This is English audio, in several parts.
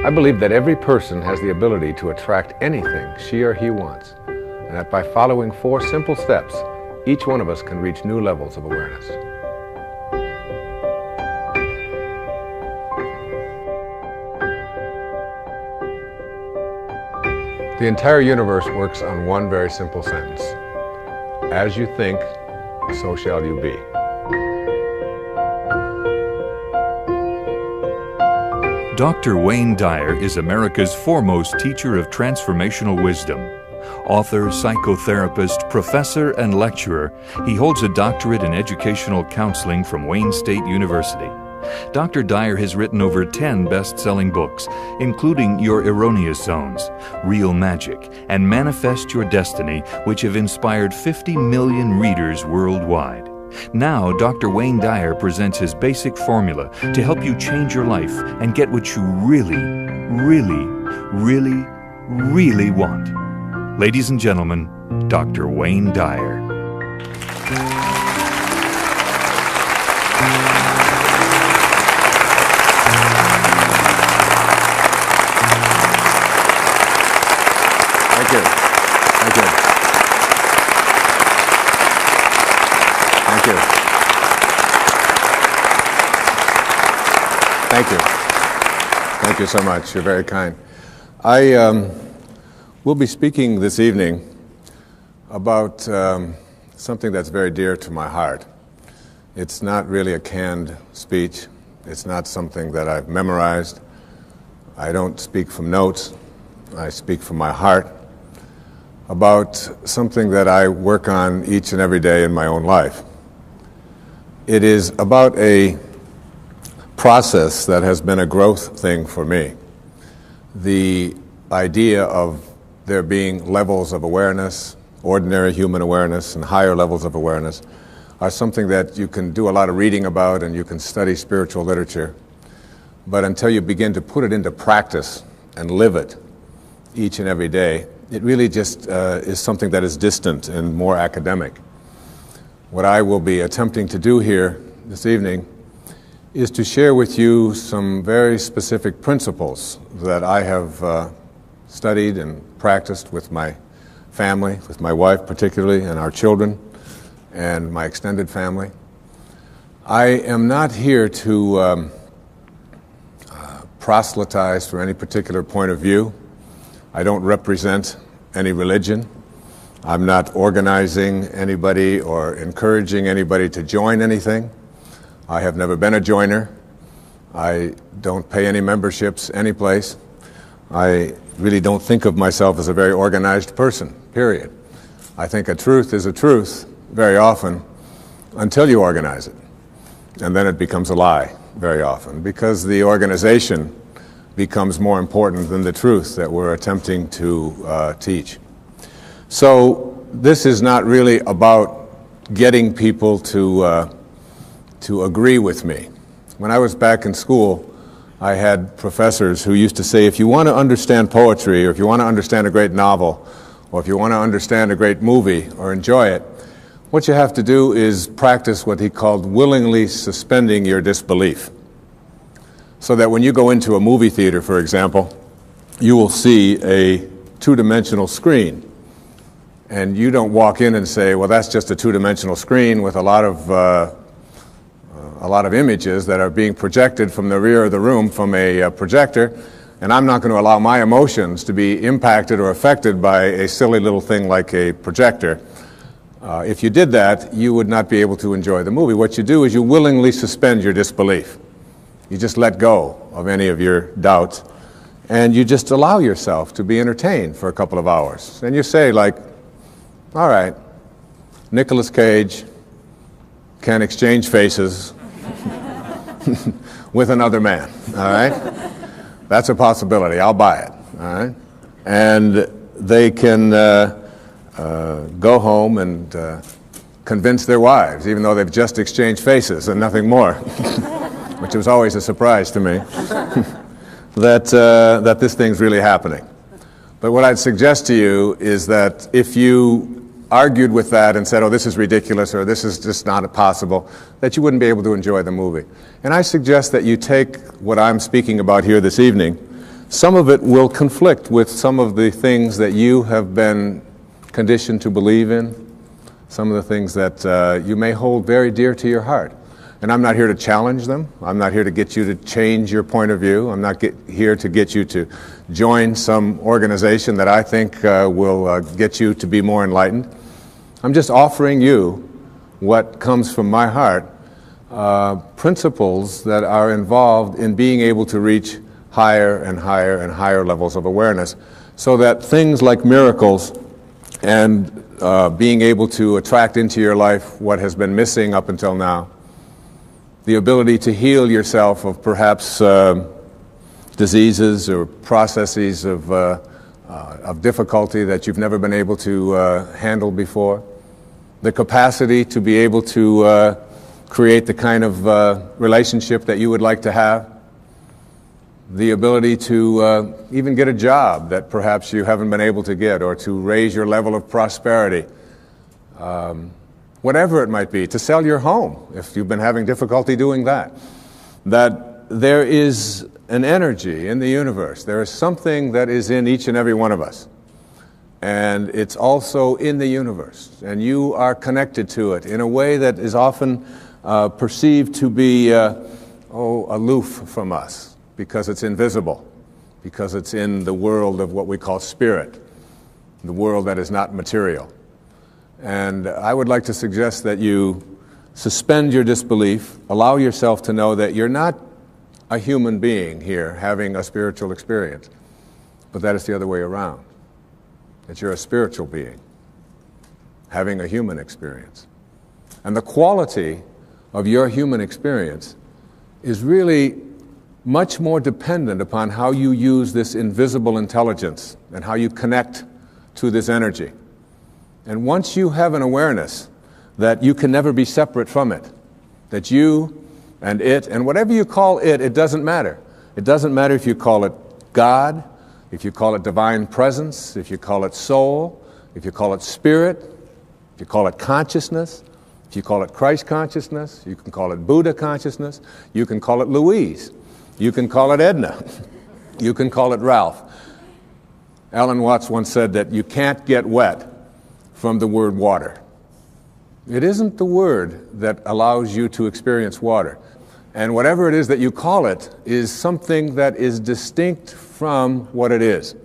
I believe that every person has the ability to attract anything she or he wants, and that by following 4 simple steps, each one of us can reach new levels of awareness. The entire universe works on one very simple sentence. As you think, so shall you be. Dr. Wayne Dyer is America's foremost teacher of transformational wisdom. Author, psychotherapist, professor, and lecturer, he holds a doctorate in educational counseling from Wayne State University. Dr. Dyer has written over 10 best-selling books, including Your Erroneous Zones, Real Magic, and Manifest Your Destiny, which have inspired 50 million readers worldwide. Now, Dr. Wayne Dyer presents his basic formula to help you change your life and get what you really, really, really, really want. Ladies and gentlemen, Dr. Wayne Dyer. Thank you. Thank you. Thank you. Thank you. Thank you so much. You're very kind. I will be speaking this evening about something that's very dear to my heart. It's not really a canned speech. It's not something that I've memorized. I don't speak from notes. I speak from my heart about something that I work on each and every day in my own life. It is about a process that has been a growth thing for me. The idea of there being levels of awareness, ordinary human awareness, and higher levels of awareness are something that you can do a lot of reading about and you can study spiritual literature. But until you begin to put it into practice and live it each and every day, it really just is something that is distant and more academic. What I will be attempting to do here this evening is to share with you some very specific principles that I have studied and practiced with my family, with my wife particularly, and our children, and my extended family. I am not here to proselytize for any particular point of view. I don't represent any religion. I'm not organizing anybody or encouraging anybody to join anything. I have never been a joiner. I don't pay any memberships anyplace. I really don't think of myself as a very organized person, period. I think a truth is a truth very often until you organize it. And then it becomes a lie very often because the organization becomes more important than the truth that we're attempting to teach. So this is not really about getting people to agree with me. When I was back in school, I had professors who used to say, if you want to understand poetry, or if you want to understand a great novel, or if you want to understand a great movie or enjoy it, what you have to do is practice what he called willingly suspending your disbelief. So that when you go into a movie theater, for example, you will see a two-dimensional screen. And you don't walk in and say, well, that's just a two-dimensional screen with a lot of images that are being projected from the rear of the room from a projector, and I'm not going to allow my emotions to be impacted or affected by a silly little thing like a projector. If you did that, you would not be able to enjoy the movie. What you do is you willingly suspend your disbelief. You just let go of any of your doubts, and you just allow yourself to be entertained for a couple of hours. And you say, like, all right, Nicolas Cage can exchange faces with another man, all right? That's a possibility. I'll buy it, all right? And they can go home and convince their wives, even though they've just exchanged faces and nothing more, which was always a surprise to me, that this thing's really happening. But what I'd suggest to you is that if you argued with that and said, oh, this is ridiculous, or this is just not possible, that you wouldn't be able to enjoy the movie. And I suggest that you take what I'm speaking about here this evening some of it will conflict with some of the things that you have been conditioned to believe in, some of the things that you may hold very dear to your heart. And I'm not here to challenge them. I'm not here to get you to change your point of view. I'm not here to get you to join some organization that I think will get you to be more enlightened. I'm just offering you what comes from my heart, principles that are involved in being able to reach higher and higher and higher levels of awareness, so that things like miracles and being able to attract into your life what has been missing up until now, the ability to heal yourself of perhaps diseases or processes of difficulty that you've never been able to handle before, the capacity to be able to create the kind of relationship that you would like to have, the ability to even get a job that perhaps you haven't been able to get, or to raise your level of prosperity, whatever it might be, to sell your home if you've been having difficulty doing that. That there is an energy in the universe. There is something that is in each and every one of us. And it's also in the universe. And you are connected to it in a way that is often perceived to be aloof from us, because it's invisible, because it's in the world of what we call spirit, the world that is not material. And I would like to suggest that you suspend your disbelief, allow yourself to know that you're not a human being here having a spiritual experience, but that it's the other way around, that you're a spiritual being having a human experience. And the quality of your human experience is really much more dependent upon how you use this invisible intelligence and how you connect to this energy. And once you have an awareness that you can never be separate from it, that you and it, and whatever you call it, it doesn't matter. It doesn't matter if you call it God, if you call it divine presence, if you call it soul, if you call it spirit, if you call it consciousness, if you call it Christ consciousness, you can call it Buddha consciousness, you can call it Louise, you can call it Edna, you can call it Ralph. Alan Watts once said that you can't get wet from the word water. It isn't the word that allows you to experience water. And whatever it is that you call it is something that is distinct from what it is.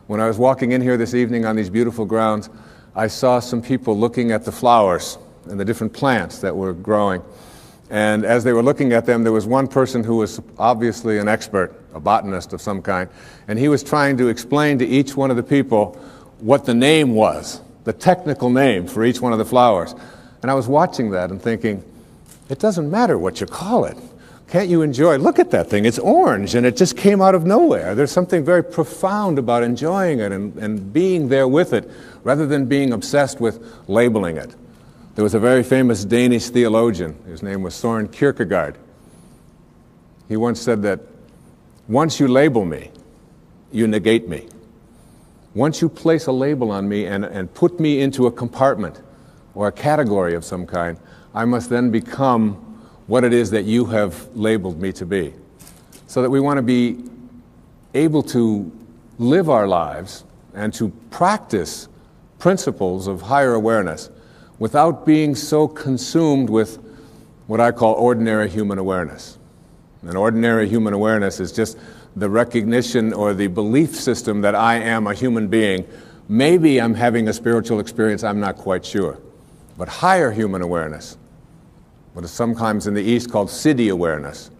When I was walking in here this evening on these beautiful grounds, I saw some people looking at the flowers and the different plants that were growing. And as they were looking at them, there was one person who was obviously an expert, a botanist of some kind, and he was trying to explain to each one of the people what the name was, the technical name for each one of the flowers. And I was watching that and thinking, it doesn't matter what you call it. Can't you enjoy it? Look at that thing. It's orange, and it just came out of nowhere. There's something very profound about enjoying it and being there with it, rather than being obsessed with labeling it. There was a very famous Danish theologian. His name was Søren Kierkegaard. He once said that once you label me, you negate me. Once you place a label on me and put me into a compartment or a category of some kind, I must then become what it is that you have labeled me to be. So that we want to be able to live our lives and to practice principles of higher awareness without being so consumed with what I call ordinary human awareness. And ordinary human awareness is just the recognition or the belief system that I am a human being. Maybe I'm having a spiritual experience, I'm not quite sure. But higher human awareness, what is sometimes in the East called Siddhi awareness.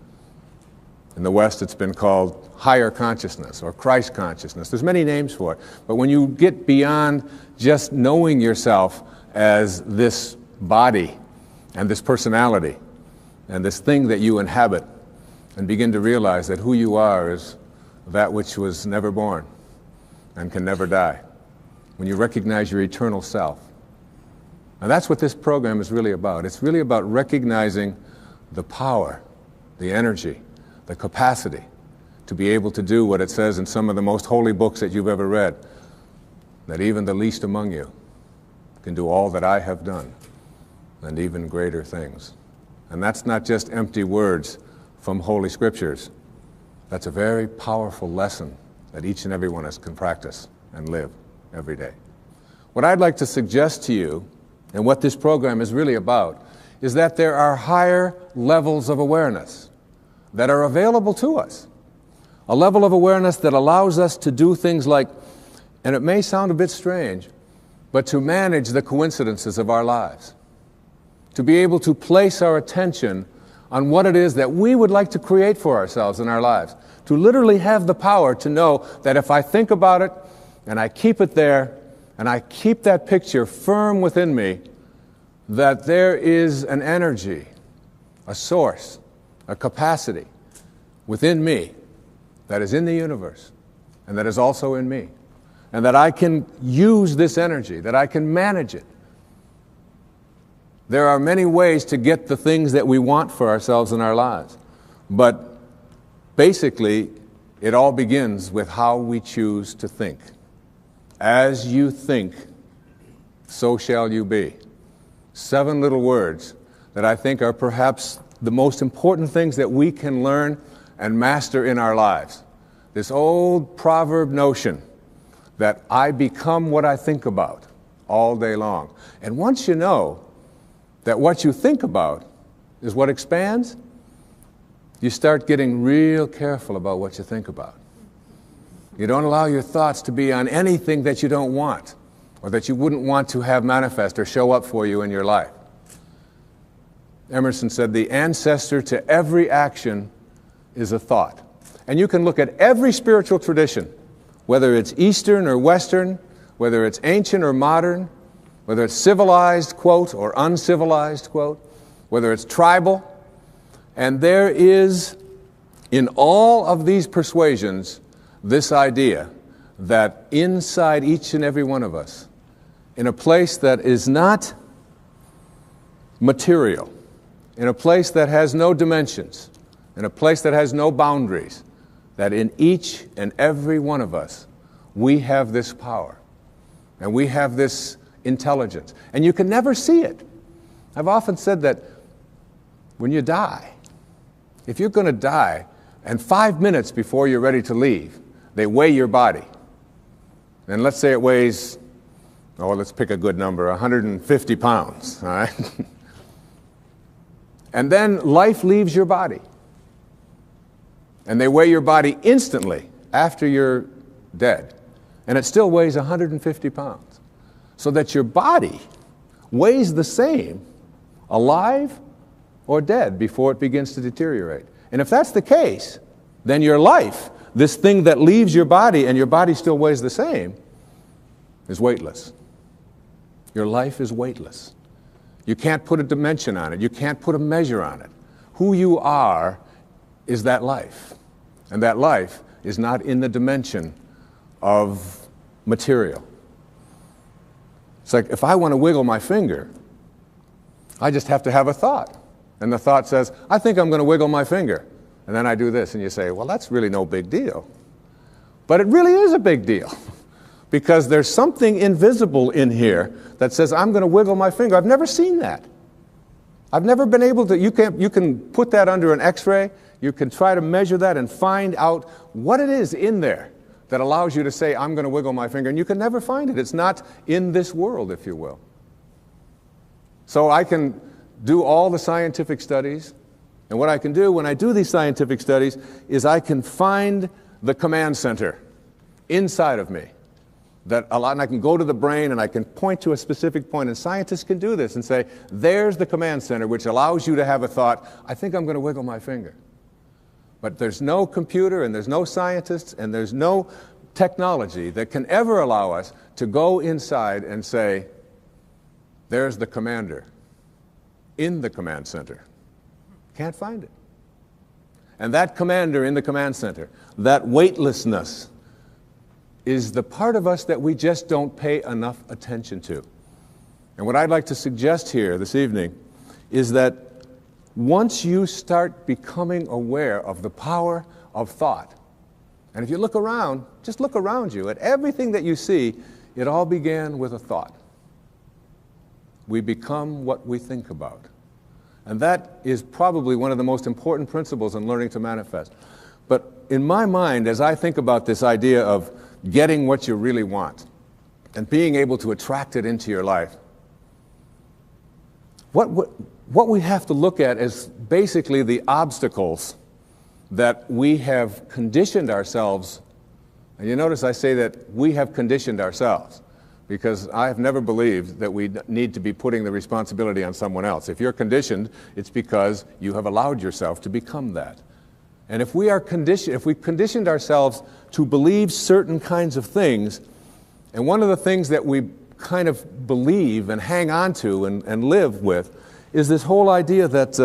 In the West, it's been called higher consciousness or Christ consciousness. There's many names for it. But when you get beyond just knowing yourself as this body and this personality and this thing that you inhabit, and begin to realize that who you are is that which was never born and can never die, when you recognize your eternal self. And that's what this program is really about. It's really about recognizing the power, the energy, the capacity to be able to do what it says in some of the most holy books that you've ever read, that even the least among you can do all that I have done, and even greater things. And that's not just empty words from Holy Scriptures. That's a very powerful lesson that each and every one of us can practice and live every day. What I'd like to suggest to you, and what this program is really about, is that there are higher levels of awareness that are available to us. A level of awareness that allows us to do things like, and it may sound a bit strange, but to manage the coincidences of our lives. To be able to place our attention on what it is that we would like to create for ourselves in our lives. To literally have the power to know that if I think about it, and I keep it there, and I keep that picture firm within me, that there is an energy, a source, a capacity within me that is in the universe, and that is also in me. And that I can use this energy, that I can manage it. There are many ways to get the things that we want for ourselves in our lives. But basically, it all begins with how we choose to think. As you think, so shall you be. 7 little words that I think are perhaps the most important things that we can learn and master in our lives. This old proverb notion that I become what I think about all day long. And once you know that what you think about is what expands, you start getting real careful about what you think about. You don't allow your thoughts to be on anything that you don't want or that you wouldn't want to have manifest or show up for you in your life. Emerson said, the ancestor to every action is a thought. And you can look at every spiritual tradition, whether it's Eastern or Western, whether it's ancient or modern, whether it's civilized, quote, or uncivilized, quote, whether it's tribal. And there is, in all of these persuasions, this idea that inside each and every one of us, in a place that is not material, in a place that has no dimensions, in a place that has no boundaries, that in each and every one of us, we have this power, and we have this intelligence. And you can never see it. I've often said that when you die, if you're going to die, and 5 minutes before you're ready to leave, they weigh your body. And let's say it weighs, let's pick a good number, 150 pounds, all right? And then life leaves your body. And they weigh your body instantly after you're dead. And it still weighs 150 pounds. So that your body weighs the same alive or dead before it begins to deteriorate. And if that's the case, then your life, this thing that leaves your body and your body still weighs the same, is weightless. Your life is weightless. You can't put a dimension on it. You can't put a measure on it. Who you are is that life. And that life is not in the dimension of material. It's like if I want to wiggle my finger, I just have to have a thought. And the thought says, I think I'm going to wiggle my finger. And then I do this, and you say, well, that's really no big deal. But it really is a big deal. Because there's something invisible in here that says, I'm going to wiggle my finger. I've never seen that. I've never been able to, you can put that under an x-ray, you can try to measure that and find out what it is in there that allows you to say, I'm going to wiggle my finger, and you can never find it. It's not in this world, if you will. So I can do all the scientific studies, and what I can do when I do these scientific studies is I can find the command center inside of me. And I can go to the brain and I can point to a specific point, and scientists can do this and say, there's the command center which allows you to have a thought, I think I'm going to wiggle my finger. But there's no computer and there's no scientists and there's no technology that can ever allow us to go inside and say, there's the commander in the command center. Can't find it. And that commander in the command center, that weightlessness, is the part of us that we just don't pay enough attention to. And what I'd like to suggest here this evening is that once you start becoming aware of the power of thought, and if you look around, just look around you at everything that you see, it all began with a thought. We become what we think about. And that is probably one of the most important principles in learning to manifest. But in my mind, as I think about this idea of getting what you really want and being able to attract it into your life, what we have to look at is basically the obstacles that we have conditioned ourselves. And you notice I say that we have conditioned ourselves, because I have never believed that we need to be putting the responsibility on someone else. If you're conditioned, it's because you have allowed yourself to become that. And if we've conditioned ourselves to believe certain kinds of things, and one of the things that we kind of believe and hang on to and live with is this whole idea that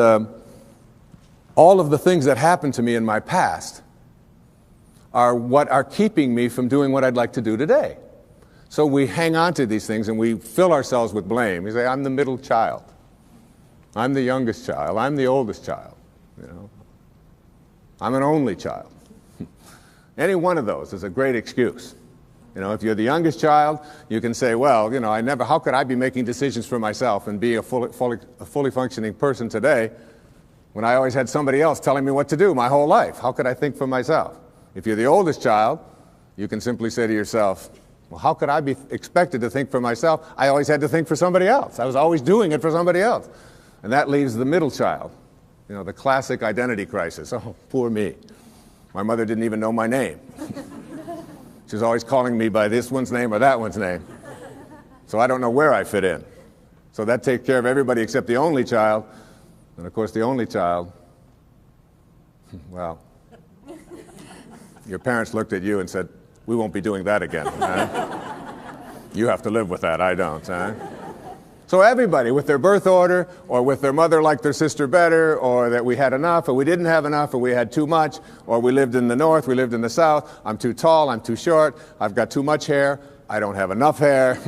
all of the things that happened to me in my past are what are keeping me from doing what I'd like to do today. So we hang on to these things and we fill ourselves with blame. We say, I'm the middle child. I'm the youngest child. I'm the oldest child. You know, I'm an only child. Any one of those is a great excuse. You know, if you're the youngest child, you can say, well, you know, how could I be making decisions for myself and be a fully functioning person today when I always had somebody else telling me what to do my whole life? How could I think for myself? If you're the oldest child, you can simply say to yourself, well, how could I be expected to think for myself? I always had to think for somebody else. I was always doing it for somebody else. And that leaves the middle child, you know, the classic identity crisis. Oh, poor me. My mother didn't even know my name. She was always calling me by this one's name or that one's name. So I don't know where I fit in. So that takes care of everybody except the only child. And of course, the only child, well, your parents looked at you and said, we won't be doing that again. You have to live with that, I don't. So everybody, with their birth order, or with their mother liked their sister better, or that we had enough, or we didn't have enough, or we had too much, or we lived in the north, we lived in the south, I'm too tall, I'm too short, I've got too much hair, I don't have enough hair,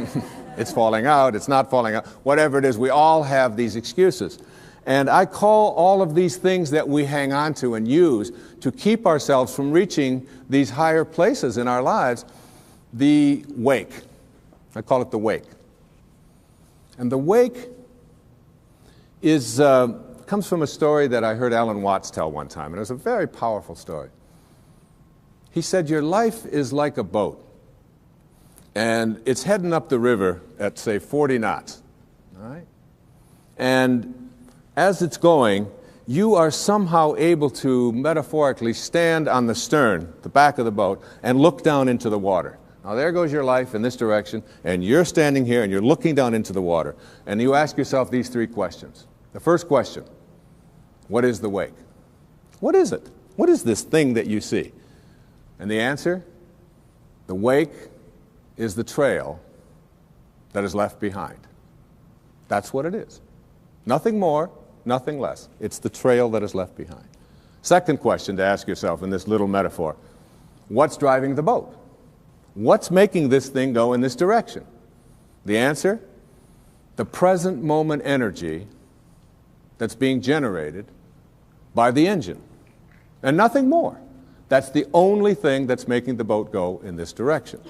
it's falling out, it's not falling out, whatever it is, we all have these excuses. And I call all of these things that we hang on to and use to keep ourselves from reaching these higher places in our lives, the wake. I call it the wake. And the wake comes from a story that I heard Alan Watts tell one time, and it was a very powerful story. He said, your life is like a boat, and it's heading up the river at, say, 40 knots, all right? And as it's going, you are somehow able to metaphorically stand on the stern, the back of the boat, and look down into the water. Now there goes your life in this direction, and you're standing here and you're looking down into the water. And you ask yourself these three questions. The first question, what is the wake? What is it? What is this thing that you see? And the answer, the wake is the trail that is left behind. That's what it is. Nothing more, nothing less. It's the trail that is left behind. Second question to ask yourself in this little metaphor, what's driving the boat? What's making this thing go in this direction? The answer, the present moment energy that's being generated by the engine, and nothing more. That's the only thing that's making the boat go in this direction.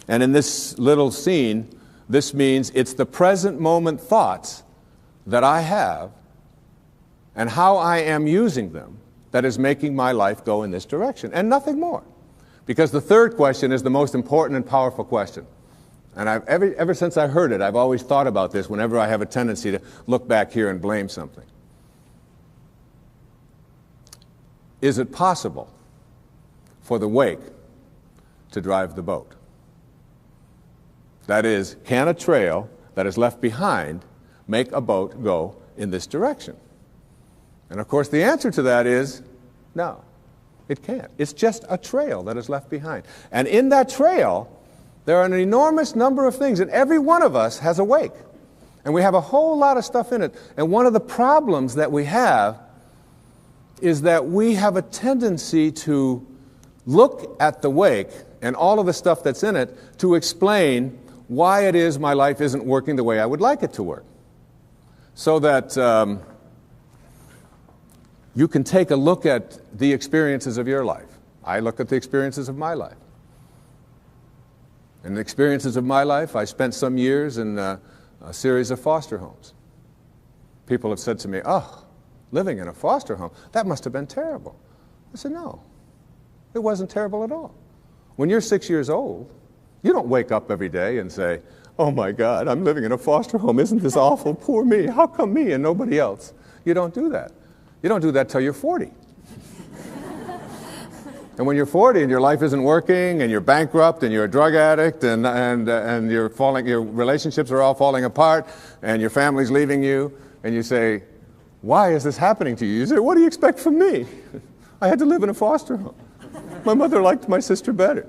And in this little scene, this means it's the present moment thoughts that I have and how I am using them that is making my life go in this direction, and nothing more. Because the third question is the most important and powerful question. And ever since I heard it, I've always thought about this whenever I have a tendency to look back here and blame something. Is it possible for the wake to drive the boat? That is, can a trail that is left behind make a boat go in this direction? And of course the answer to that is no, it can't. It's just a trail that is left behind. And in that trail, there are an enormous number of things, and every one of us has a wake. And we have a whole lot of stuff in it. And one of the problems that we have is that we have a tendency to look at the wake and all of the stuff that's in it to explain why it is my life isn't working the way I would like it to work. So that you can take a look at the experiences of your life. I look at the experiences of my life. In the experiences of my life, I spent some years in a series of foster homes. People have said to me, oh, living in a foster home, that must have been terrible. I said, no, It wasn't terrible at all. When you're 6 years old, you don't wake up every day and say, oh my God, I'm living in a foster home. Isn't this awful? Poor me. How come me and nobody else? You don't do that. You don't do that till you're 40. And when you're 40 and your life isn't working and you're bankrupt and you're a drug addict and your relationships are all falling apart and your family's leaving you, and you say, why is this happening to you? You say, what do you expect from me? I had to live in a foster home. My mother liked my sister better.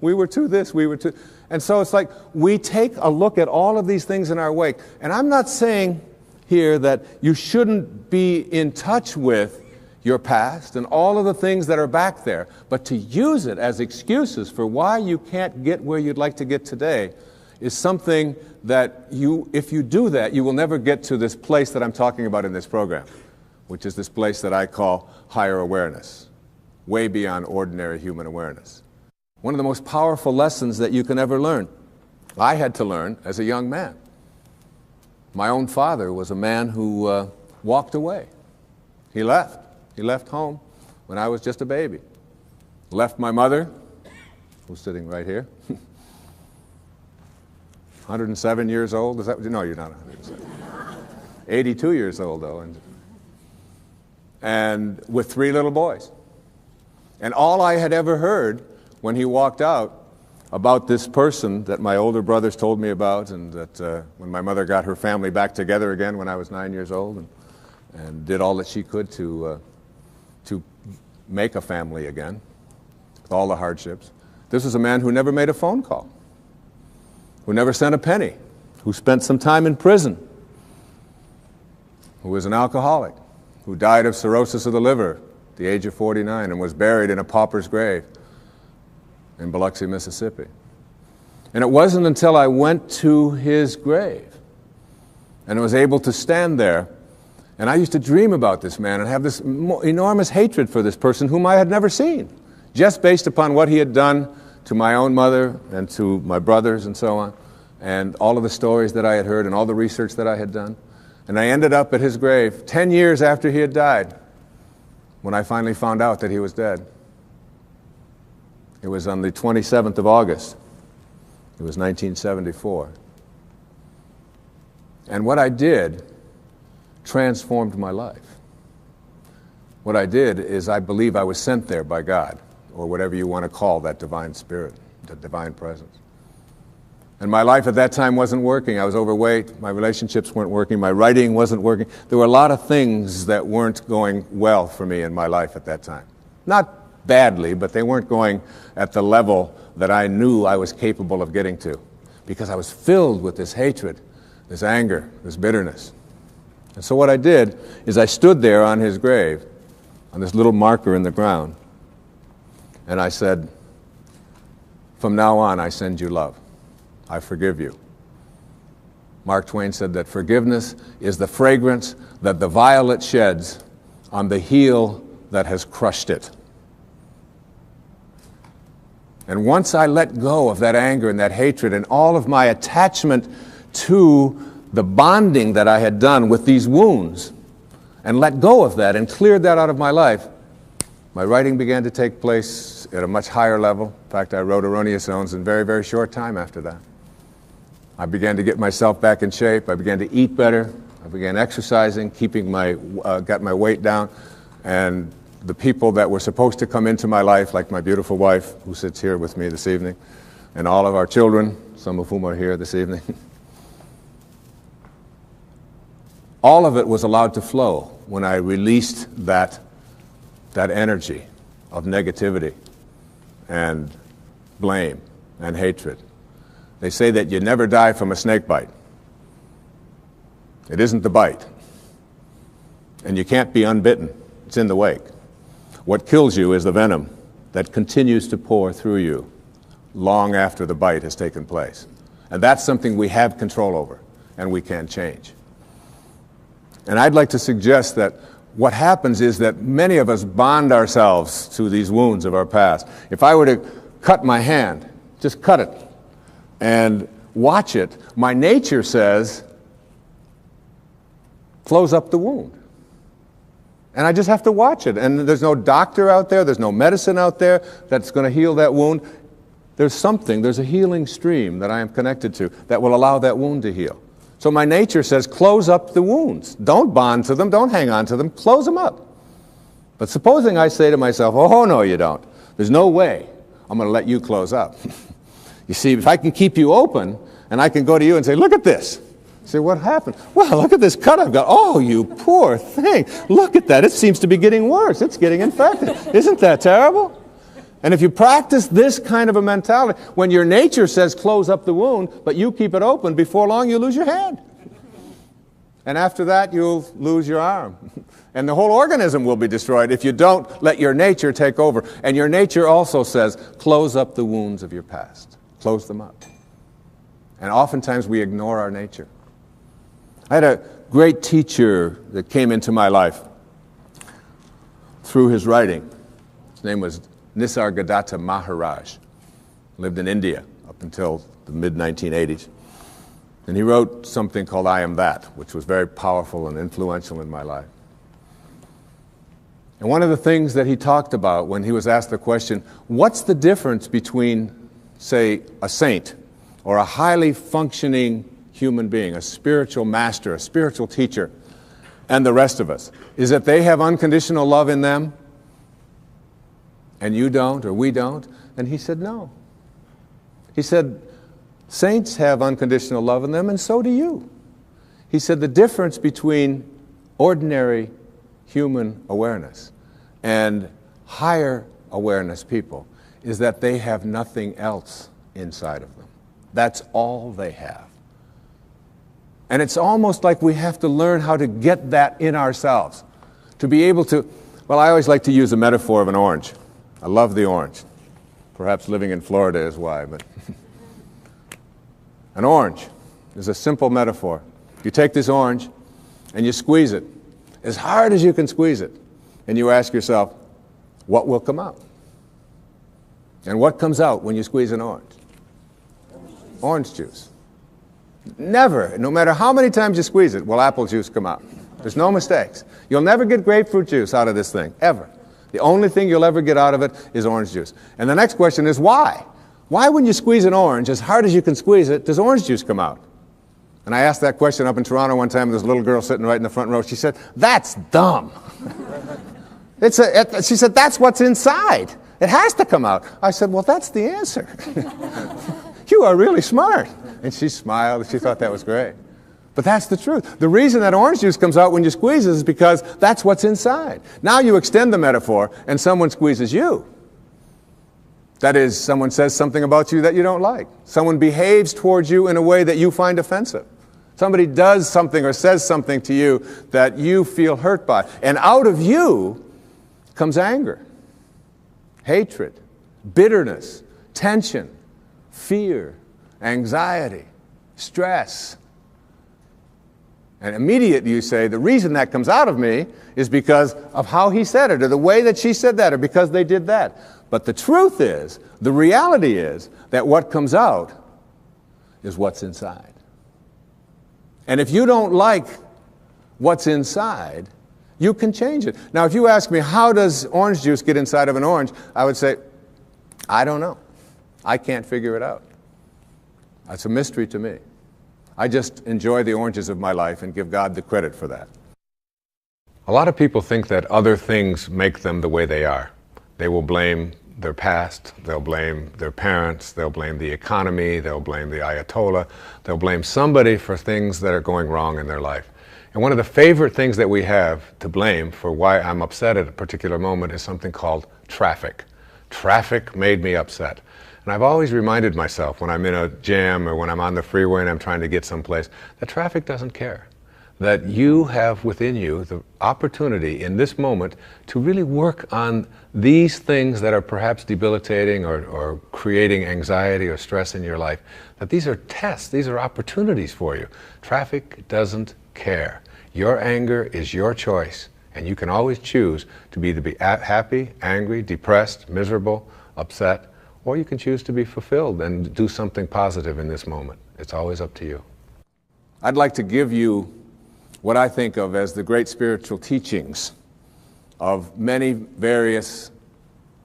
We were too this, we were too... And so it's like we take a look at all of these things in our wake. And I'm not saying here that you shouldn't be in touch with your past and all of the things that are back there, but to use it as excuses for why you can't get where you'd like to get today is something that if you do that, you will never get to this place that I'm talking about in this program, which is this place that I call higher awareness, way beyond ordinary human awareness. One of the most powerful lessons that you can ever learn, I had to learn as a young man. My own father was a man who walked away. He left. He left home when I was just a baby. Left my mother, who's sitting right here, 107 years old. Is that? No, you're not 107. 82 years old, though. And with 3 little boys. And all I had ever heard when he walked out about this person that my older brothers told me about, and that when my mother got her family back together again when I was 9 years old and did all that she could to make a family again, with all the hardships. This was a man who never made a phone call, who never sent a penny, who spent some time in prison, who was an alcoholic, who died of cirrhosis of the liver at the age of 49 and was buried in a pauper's grave in Biloxi, Mississippi. And it wasn't until I went to his grave and was able to stand there. And I used to dream about this man and have this enormous hatred for this person whom I had never seen, just based upon what he had done to my own mother and to my brothers and so on, and all of the stories that I had heard and all the research that I had done. And I ended up at his grave 10 years after he had died, when I finally found out that he was dead. It was on the 27th of August. It was 1974. And what I did transformed my life. What I did is I believe I was sent there by God, or whatever you want to call that divine spirit, that divine presence. And my life at that time wasn't working. I was overweight. My relationships weren't working. My writing wasn't working. There were a lot of things that weren't going well for me in my life at that time. Not badly, but they weren't going at the level that I knew I was capable of getting to, because I was filled with this hatred, this anger, this bitterness. And so what I did is I stood there on his grave, on this little marker in the ground, and I said, from now on, I send you love. I forgive you. Mark Twain said that forgiveness is the fragrance that the violet sheds on the heel that has crushed it. And once I let go of that anger and that hatred and all of my attachment to the bonding that I had done with these wounds, and let go of that and cleared that out of my life, my writing began to take place at a much higher level. In fact, I wrote Erroneous Zones in a very, very short time after that. I began to get myself back in shape. I began to eat better. I began exercising, got my weight down. And the people that were supposed to come into my life, like my beautiful wife, who sits here with me this evening, and all of our children, some of whom are here this evening, all of it was allowed to flow when I released that energy of negativity and blame and hatred. They say that you never die from a snake bite. It isn't the bite. And you can't be unbitten. It's in the wake. What kills you is the venom that continues to pour through you long after the bite has taken place. And that's something we have control over and we can change. And I'd like to suggest that what happens is that many of us bond ourselves to these wounds of our past. If I were to cut my hand, just cut it, and watch it, my nature says, close up the wound. And I just have to watch it. And there's no doctor out there, there's no medicine out there that's going to heal that wound. There's a healing stream that I am connected to that will allow that wound to heal. So my nature says, close up the wounds. Don't bond to them, don't hang on to them, close them up. But supposing I say to myself, oh, no, you don't. There's no way I'm going to let you close up. You see, if I can keep you open, and I can go to you and say, look at this. Say, what happened? Well, look at this cut I've got. Oh, you poor thing. Look at that. It seems to be getting worse. It's getting infected. Isn't that terrible? And if you practice this kind of a mentality, when your nature says close up the wound, but you keep it open, before long you lose your hand. And after that, you'll lose your arm. And the whole organism will be destroyed if you don't let your nature take over. And your nature also says, close up the wounds of your past. Close them up. And oftentimes we ignore our nature. I had a great teacher that came into my life through his writing. His name was Nisargadatta Maharaj. Lived in India up until the mid-1980s. And he wrote something called I Am That, which was very powerful and influential in my life. And one of the things that he talked about when he was asked the question, what's the difference between, say, a saint or a highly functioning human being, a spiritual master, a spiritual teacher, and the rest of us, is that they have unconditional love in them and you don't, or we don't? And he said, no. He said, saints have unconditional love in them, and so do you. He said, the difference between ordinary human awareness and higher awareness people is that they have nothing else inside of them. That's all they have. And it's almost like we have to learn how to get that in ourselves. To be able to, well, I always like to use a metaphor of an orange. I love the orange. Perhaps living in Florida is why, but an orange is a simple metaphor. You take this orange and you squeeze it as hard as you can squeeze it, and you ask yourself, what will come out? And what comes out when you squeeze an orange? Orange juice. Never, no matter how many times you squeeze it, will apple juice come out. There's no mistakes. You'll never get grapefruit juice out of this thing, ever. The only thing you'll ever get out of it is orange juice. And the next question is why? Why when you squeeze an orange, as hard as you can squeeze it, does orange juice come out? And I asked that question up in Toronto one time, there's a little girl sitting right in the front row. She said, that's dumb. She said, that's what's inside. It has to come out. I said, well, that's the answer. You are really smart. And she smiled. She thought that was great. But that's the truth. The reason that orange juice comes out when you squeeze it is because that's what's inside. Now you extend the metaphor and someone squeezes you. That is, someone says something about you that you don't like. Someone behaves towards you in a way that you find offensive. Somebody does something or says something to you that you feel hurt by. And out of you comes anger, hatred, bitterness, tension, fear, anxiety, stress. And immediately you say, the reason that comes out of me is because of how he said it, or the way that she said that, or because they did that. But the truth is, the reality is, that what comes out is what's inside. And if you don't like what's inside, you can change it. Now, if you ask me, how does orange juice get inside of an orange? I would say, I don't know. I can't figure it out. It's a mystery to me. I just enjoy the oranges of my life and give God the credit for that. A lot of people think that other things make them the way they are. They will blame their past, they'll blame their parents, they'll blame the economy, they'll blame the Ayatollah, they'll blame somebody for things that are going wrong in their life. And one of the favorite things that we have to blame for why I'm upset at a particular moment is something called traffic. Traffic made me upset. And I've always reminded myself when I'm in a jam or when I'm on the freeway and I'm trying to get someplace, that traffic doesn't care. That you have within you the opportunity in this moment to really work on these things that are perhaps debilitating or creating anxiety or stress in your life. That these are tests, these are opportunities for you. Traffic doesn't care. Your anger is your choice, and you can always choose to be happy, angry, depressed, miserable, upset, or you can choose to be fulfilled and do something positive in this moment. It's always up to you. I'd like to give you what I think of as the great spiritual teachings of many various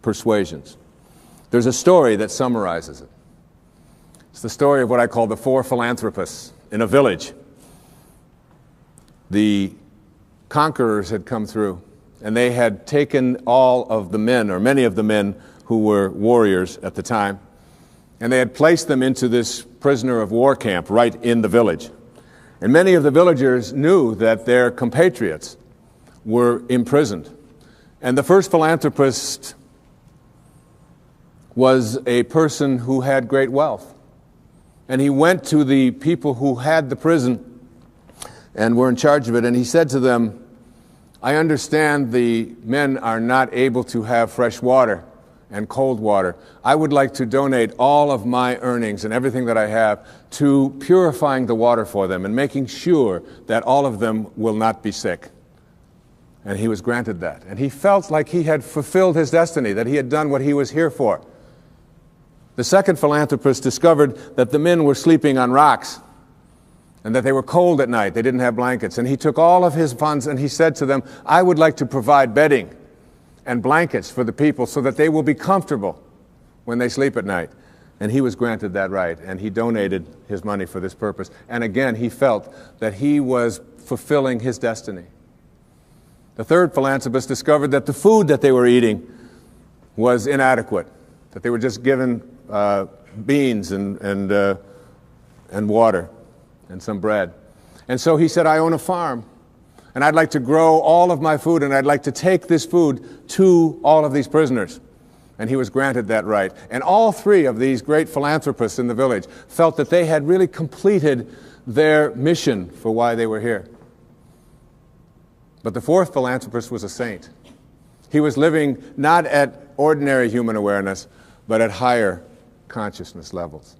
persuasions. There's a story that summarizes it. It's the story of what I call the four philanthropists in a village. The conquerors had come through, and they had taken all of the men, or many of the men who were warriors at the time, and they had placed them into this prisoner of war camp right in the village. And many of the villagers knew that their compatriots were imprisoned. And the first philanthropist was a person who had great wealth. And he went to the people who had the prison and were in charge of it, and he said to them, I understand the men are not able to have fresh water and cold water. I would like to donate all of my earnings and everything that I have to purifying the water for them and making sure that all of them will not be sick. And he was granted that. And he felt like he had fulfilled his destiny, that he had done what he was here for. The second philanthropist discovered that the men were sleeping on rocks and that they were cold at night. They didn't have blankets. And he took all of his funds and he said to them, I would like to provide bedding and blankets for the people so that they will be comfortable when they sleep at night. And he was granted that right, and he donated his money for this purpose. And again, he felt that he was fulfilling his destiny. The third philanthropist discovered that the food that they were eating was inadequate, that they were just given beans and water and some bread. And so he said, I own a farm, and I'd like to grow all of my food, and I'd like to take this food to all of these prisoners. And he was granted that right. And all three of these great philanthropists in the village felt that they had really completed their mission for why they were here. But the fourth philanthropist was a saint. He was living not at ordinary human awareness, but at higher consciousness levels.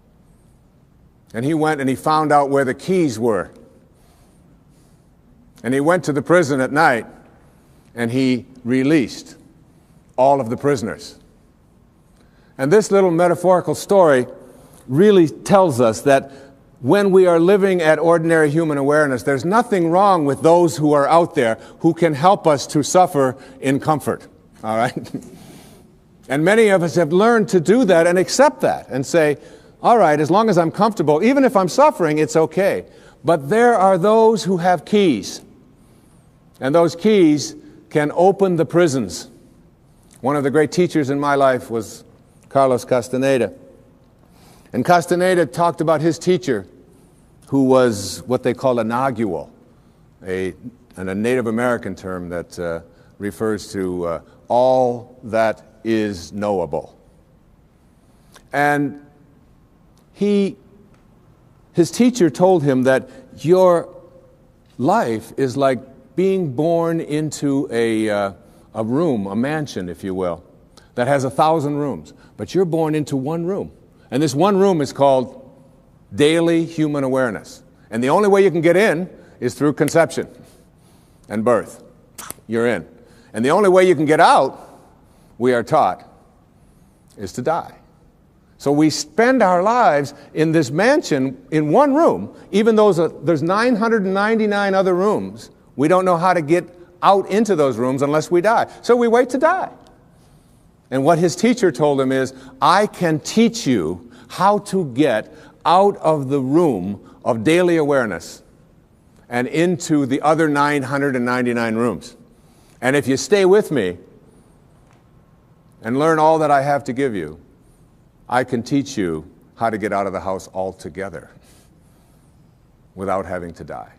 And he went and he found out where the keys were. And he went to the prison at night, and he released all of the prisoners. And this little metaphorical story really tells us that when we are living at ordinary human awareness, there's nothing wrong with those who are out there who can help us to suffer in comfort. All right? And many of us have learned to do that and accept that and say, all right, as long as I'm comfortable, even if I'm suffering, it's okay. But there are those who have keys, and those keys can open the prisons. One of the great teachers in my life was Carlos Castaneda. And Castaneda talked about his teacher, who was what they call a nagual, a Native American term that refers to all that is knowable. And his teacher told him that your life is like being born into a room, a mansion, if you will, that has 1,000 rooms. But you're born into one room. And this one room is called daily human awareness. And the only way you can get in is through conception and birth. You're in. And the only way you can get out, we are taught, is to die. So we spend our lives in this mansion in one room, even though there's 999 other rooms. We don't know how to get out into those rooms unless we die. So we wait to die. And what his teacher told him is, I can teach you how to get out of the room of daily awareness and into the other 999 rooms. And if you stay with me and learn all that I have to give you, I can teach you how to get out of the house altogether without having to die.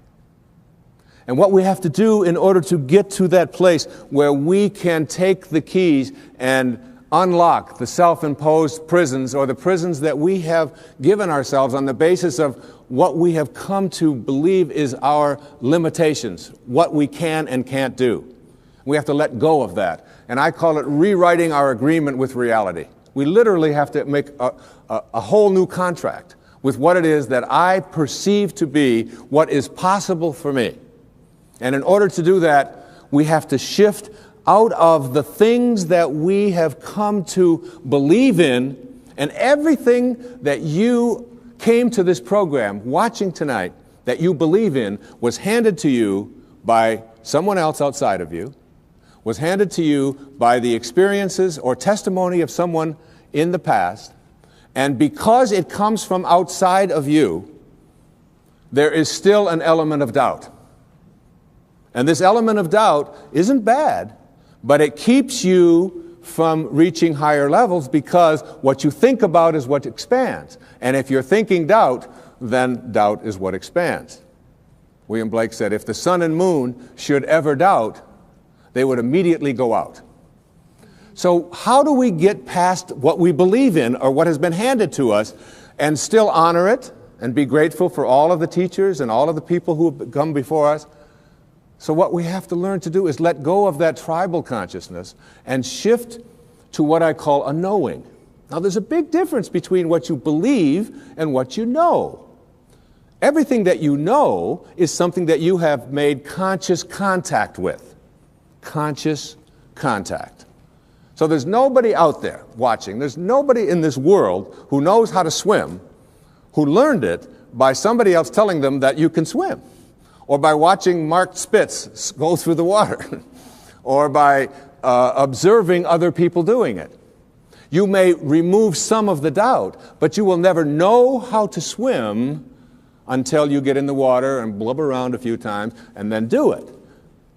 And what we have to do in order to get to that place where we can take the keys and unlock the self-imposed prisons, or the prisons that we have given ourselves on the basis of what we have come to believe is our limitations, what we can and can't do. We have to let go of that. And I call it rewriting our agreement with reality. We literally have to make a whole new contract with what it is that I perceive to be what is possible for me. And in order to do that, we have to shift out of the things that we have come to believe in, and everything that you came to this program watching tonight that you believe in was handed to you by someone else outside of you, was handed to you by the experiences or testimony of someone in the past, and because it comes from outside of you, there is still an element of doubt. And this element of doubt isn't bad, but it keeps you from reaching higher levels because what you think about is what expands. And if you're thinking doubt, then doubt is what expands. William Blake said, if the sun and moon should ever doubt, they would immediately go out. So how do we get past what we believe in or what has been handed to us and still honor it and be grateful for all of the teachers and all of the people who have come before us? So what we have to learn to do is let go of that tribal consciousness and shift to what I call a knowing. Now there's a big difference between what you believe and what you know. Everything that you know is something that you have made conscious contact with. Conscious contact. So there's nobody out there watching, there's nobody in this world who knows how to swim, who learned it by somebody else telling them that you can swim, or by watching Mark Spitz go through the water, or by observing other people doing it. You may remove some of the doubt, but you will never know how to swim until you get in the water and blub around a few times and then do it.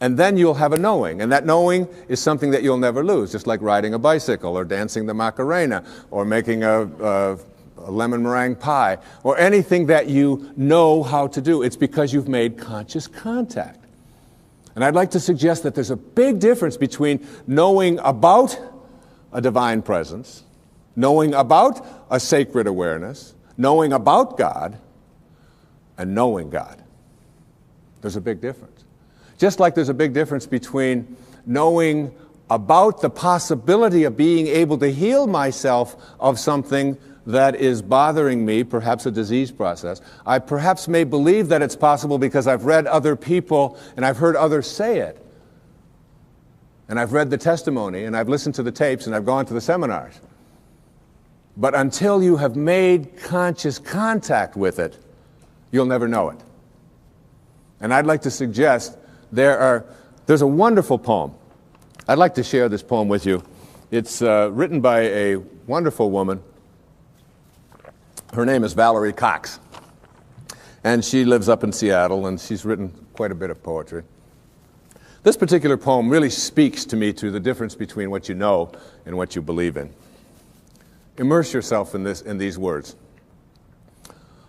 And then you'll have a knowing, and that knowing is something that you'll never lose, just like riding a bicycle or dancing the Macarena or making a lemon meringue pie or anything that you know how to do. It's because you've made conscious contact. And I'd like to suggest that there's a big difference between knowing about a divine presence, knowing about a sacred awareness, knowing about God, and knowing God. There's a big difference. Just like there's a big difference between knowing about the possibility of being able to heal myself of something that is bothering me, perhaps a disease process. I perhaps may believe that it's possible because I've read other people and I've heard others say it. And I've read the testimony and I've listened to the tapes and I've gone to the seminars. But until you have made conscious contact with it, you'll never know it. And I'd like to suggest there's a wonderful poem. I'd like to share this poem with you. It's written by a wonderful woman. Her name is Valerie Cox. And she lives up in Seattle, and she's written quite a bit of poetry. This particular poem really speaks to me to the difference between what you know and what you believe in. Immerse yourself in these words.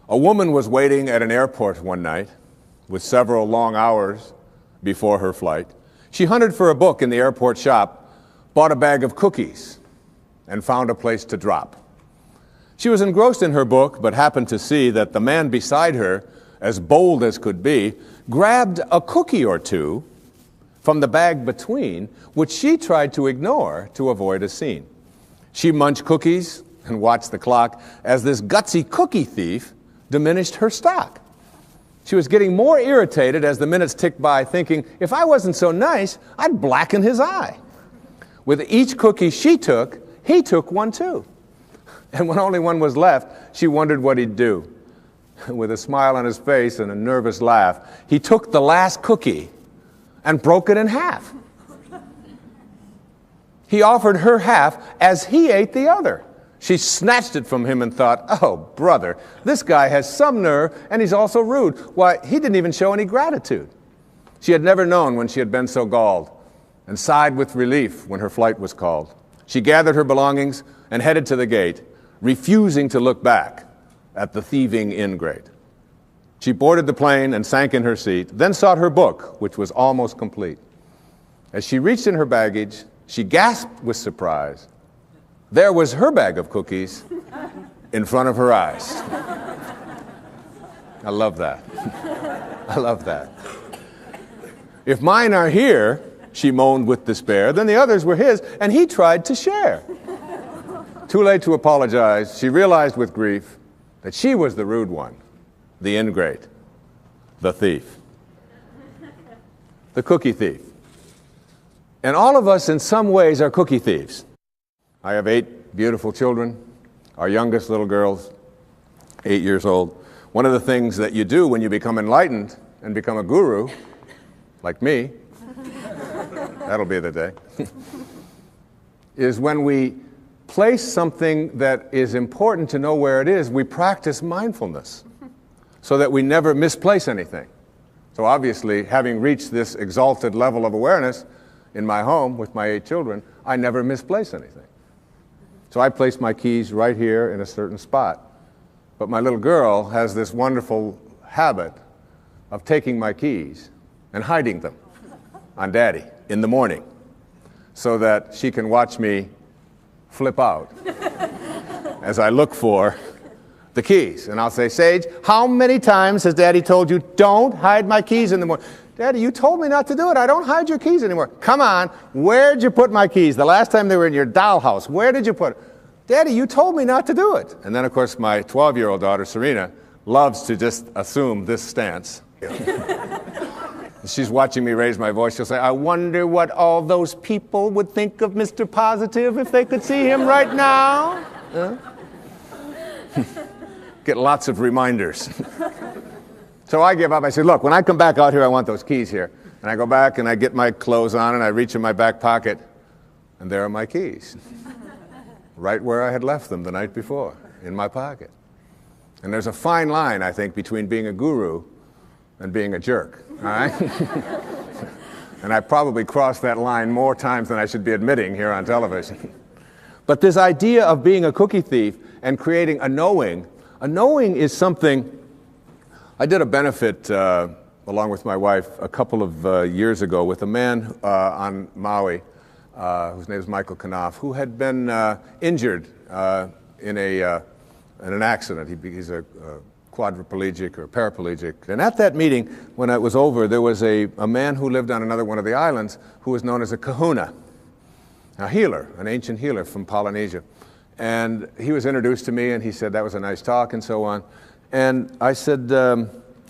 A woman was waiting at an airport one night with several long hours before her flight. She hunted for a book in the airport shop, bought a bag of cookies, and found a place to drop. She was engrossed in her book, but happened to see that the man beside her, as bold as could be, grabbed a cookie or two from the bag between, which she tried to ignore to avoid a scene. She munched cookies and watched the clock as this gutsy cookie thief diminished her stock. She was getting more irritated as the minutes ticked by, thinking, if I wasn't so nice, I'd blacken his eye. With each cookie she took, he took one too. And when only one was left, she wondered what he'd do. With a smile on his face and a nervous laugh, he took the last cookie and broke it in half. He offered her half as he ate the other. She snatched it from him and thought, oh, brother, this guy has some nerve, and he's also rude. Why, he didn't even show any gratitude. She had never known when she had been so galled, and sighed with relief when her flight was called. She gathered her belongings and headed to the gate, refusing to look back at the thieving ingrate. She boarded the plane and sank in her seat, then sought her book, which was almost complete. As she reached in her baggage, she gasped with surprise. There was her bag of cookies in front of her eyes. I love that. I love that. If mine are here, she moaned with despair, then the others were his, and he tried to share. Too late to apologize, she realized with grief that she was the rude one, the ingrate, the thief, the cookie thief. And all of us in some ways are cookie thieves. I have 8 beautiful children. Our youngest little girl's 8 years old. One of the things that you do when you become enlightened and become a guru, like me, That'll be the day. Is when we place something that is important to know where it is, we practice mindfulness so that we never misplace anything. So obviously, having reached this exalted level of awareness in my home with my 8 children, I never misplace anything. So I place my keys right here in a certain spot. But my little girl has this wonderful habit of taking my keys and hiding them on Daddy in the morning so that she can watch me flip out as I look for the keys. And I'll say, Sage, how many times has Daddy told you, don't hide my keys in the morning? Daddy, you told me not to do it. I don't hide your keys anymore. Come on, where'd you put my keys? The last time they were in your dollhouse, where did you put it? Daddy, you told me not to do it. And then, of course, my 12-year-old daughter, Serena, loves to just assume this stance. She's watching me raise my voice. She'll say, I wonder what all those people would think of Mr. Positive if they could see him right now. Get lots of reminders. So I give up. I say, look, when I come back out here, I want those keys here. And I go back and I get my clothes on and I reach in my back pocket, and there are my keys. Right where I had left them the night before, in my pocket. And there's a fine line, I think, between being a guru and being a jerk, all right? And I probably crossed that line more times than I should be admitting here on television. But this idea of being a cookie thief and creating a knowing is something. I did a benefit along with my wife a couple of years ago with a man on Maui, whose name is Michael Knopf, who had been injured in an accident. He's a quadriplegic or paraplegic. And at that meeting, when it was over, there was a man who lived on another one of the islands who was known as a kahuna, a healer, an ancient healer from Polynesia. And he was introduced to me, and he said, that was a nice talk, and so on. And I said,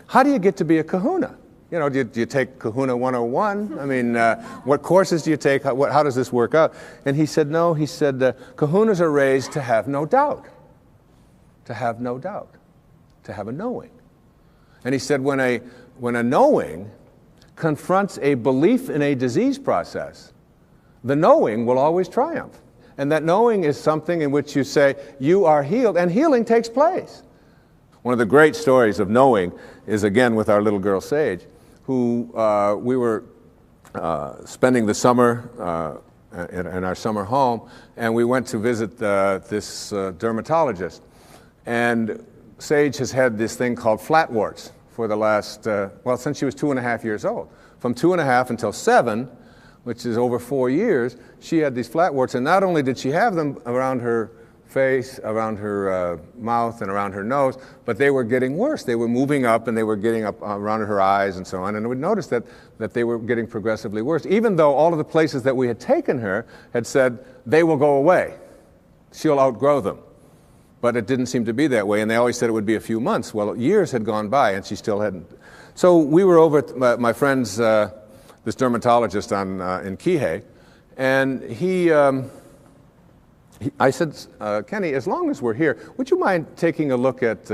how do you get to be a kahuna? You know, do you take Kahuna 101? I mean, what courses do you take? How does this work out? And he said, no. He said, kahunas are raised to have no doubt. To have no doubt. To have a knowing. And he said, when a knowing confronts a belief in a disease process, the knowing will always triumph. And that knowing is something in which you say, you are healed, and healing takes place. One of the great stories of knowing is, again, with our little girl, Sage, who we were spending the summer in our summer home, and we went to visit this dermatologist. And Sage has had this thing called flatwarts for the last, since she was 2.5 years old. From 2.5 until 7, which is over 4 years, she had these flatwarts, and not only did she have them around her face, around her mouth, and around her nose, but they were getting worse. They were moving up, and they were getting up around her eyes and so on, and we noticed that they were getting progressively worse, even though all of the places that we had taken her had said, they will go away. She'll outgrow them. But it didn't seem to be that way, and they always said it would be a few months. Well, years had gone by, and she still hadn't. So we were over at my friend's, this dermatologist in Kihei, and I said, Kenny, as long as we're here, would you mind taking a look at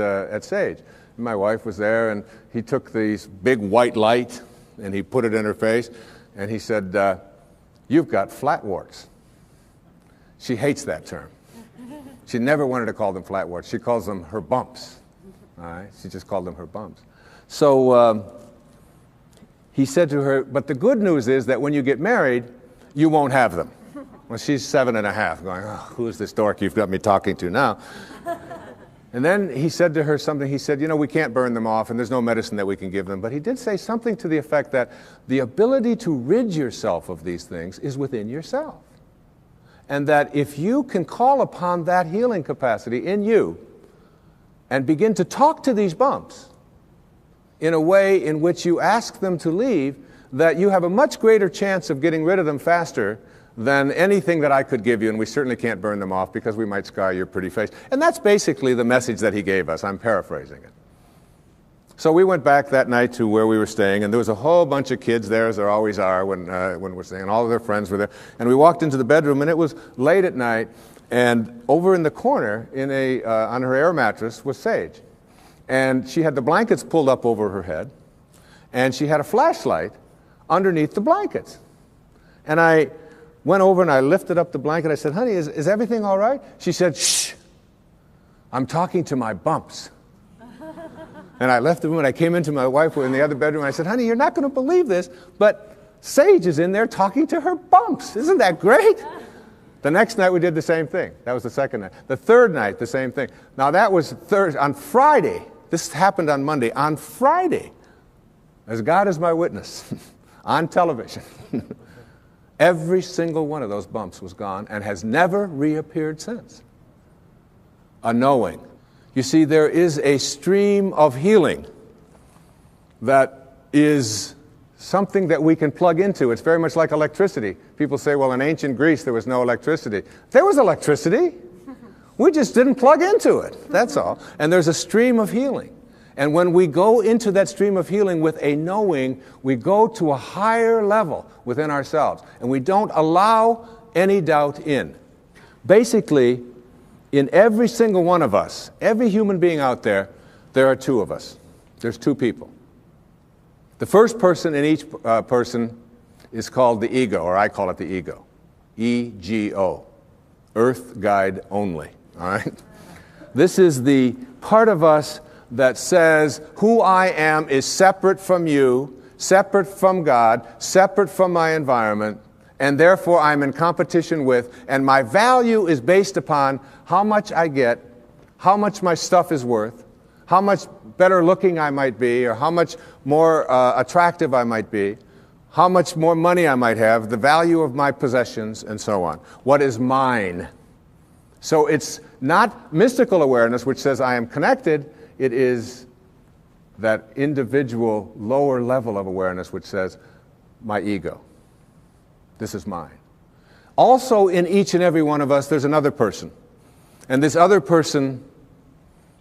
Sage? And my wife was there, and he took this big white light, and he put it in her face, and he said, you've got flatwarts. She hates that term. She never wanted to call them flatwarts. She calls them her bumps. All right? She just called them her bumps. So he said to her, but the good news is that when you get married, you won't have them. Well, she's 7.5, going, oh, who is this dork you've got me talking to now? And then he said to her something. He said, you know, we can't burn them off, and there's no medicine that we can give them. But he did say something to the effect that the ability to rid yourself of these things is within yourself. And that if you can call upon that healing capacity in you and begin to talk to these bumps in a way in which you ask them to leave, that you have a much greater chance of getting rid of them faster than anything that I could give you, and we certainly can't burn them off because we might scar your pretty face. And that's basically the message that he gave us. I'm paraphrasing it. So we went back that night to where we were staying, and there was a whole bunch of kids there, as there always are when we're staying, and all of their friends were there. And we walked into the bedroom, and it was late at night, and over in the corner, on her air mattress, was Sage. And she had the blankets pulled up over her head, and she had a flashlight underneath the blankets. And I went over and I lifted up the blanket. I said, honey, is everything all right? She said, shh, I'm talking to my bumps. And I left the room and I came into my wife in the other bedroom. And I said, honey, you're not going to believe this, but Sage is in there talking to her bumps. Isn't that great? The next night we did the same thing. That was the second night. The third night, the same thing. Now that was on Friday. This happened on Monday. On Friday, as God is my witness, on television, every single one of those bumps was gone and has never reappeared since. A knowing. You see, there is a stream of healing that is something that we can plug into. It's very much like electricity. People say, well, in ancient Greece, there was no electricity. There was electricity. We just didn't plug into it. That's all. And there's a stream of healing. And when we go into that stream of healing with a knowing, we go to a higher level within ourselves. And we don't allow any doubt in. Basically, in every single one of us, every human being out there, there are two of us. There's two people. The first person in each person is called the ego, or I call it the ego. E-G-O. Earth guide only. All right? This is the part of us that says who I am is separate from you, separate from God, separate from my environment, and therefore I'm in competition with, and my value is based upon how much I get, how much my stuff is worth, how much better looking I might be, or how much more attractive I might be, how much more money I might have, the value of my possessions, and so on. What is mine? So it's not mystical awareness which says I am connected. It is that individual lower level of awareness which says my ego. This is mine. Also in each and every one of us there's another person. And this other person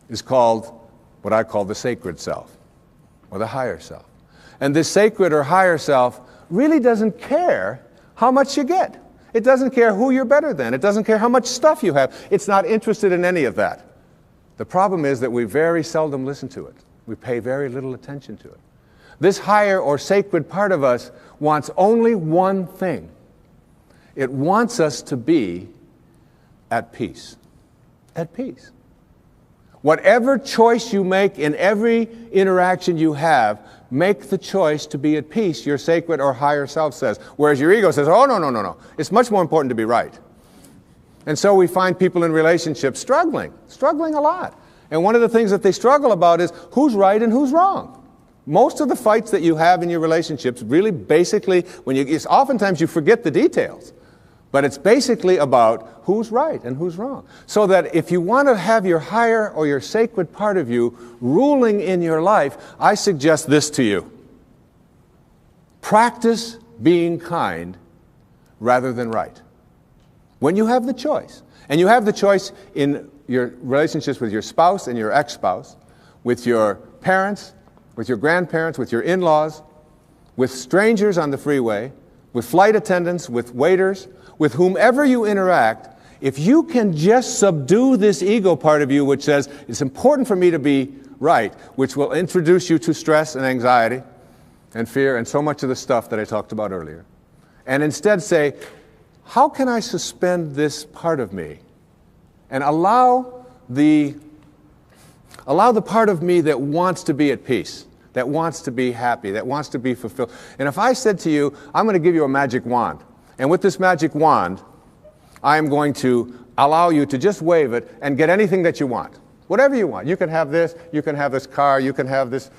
is called what I call the sacred self, or the higher self. And this sacred or higher self really doesn't care how much you get. It doesn't care who you're better than. It doesn't care how much stuff you have. It's not interested in any of that. The problem is that we very seldom listen to it. We pay very little attention to it. This higher or sacred part of us wants only one thing. It wants us to be at peace. At peace. Whatever choice you make in every interaction you have, make the choice to be at peace, your sacred or higher self says. Whereas your ego says, oh, no. It's much more important to be right. And so we find people in relationships struggling a lot. And one of the things that they struggle about is who's right and who's wrong. Most of the fights that you have in your relationships really basically, oftentimes you forget the details. But it's basically about who's right and who's wrong. So that if you want to have your higher or your sacred part of you ruling in your life, I suggest this to you. Practice being kind rather than right. When you have the choice. And you have the choice in your relationships with your spouse and your ex-spouse, with your parents, with your grandparents, with your in-laws, with strangers on the freeway, with flight attendants, with waiters, with whomever you interact. If you can just subdue this ego part of you which says, it's important for me to be right, which will introduce you to stress and anxiety and fear and so much of the stuff that I talked about earlier, and instead say, how can I suspend this part of me and allow the part of me that wants to be at peace, that wants to be happy, that wants to be fulfilled. And if I said to you, I'm going to give you a magic wand, and with this magic wand, I am going to allow you to just wave it and get anything that you want. Whatever you want. You can have this car, you can have these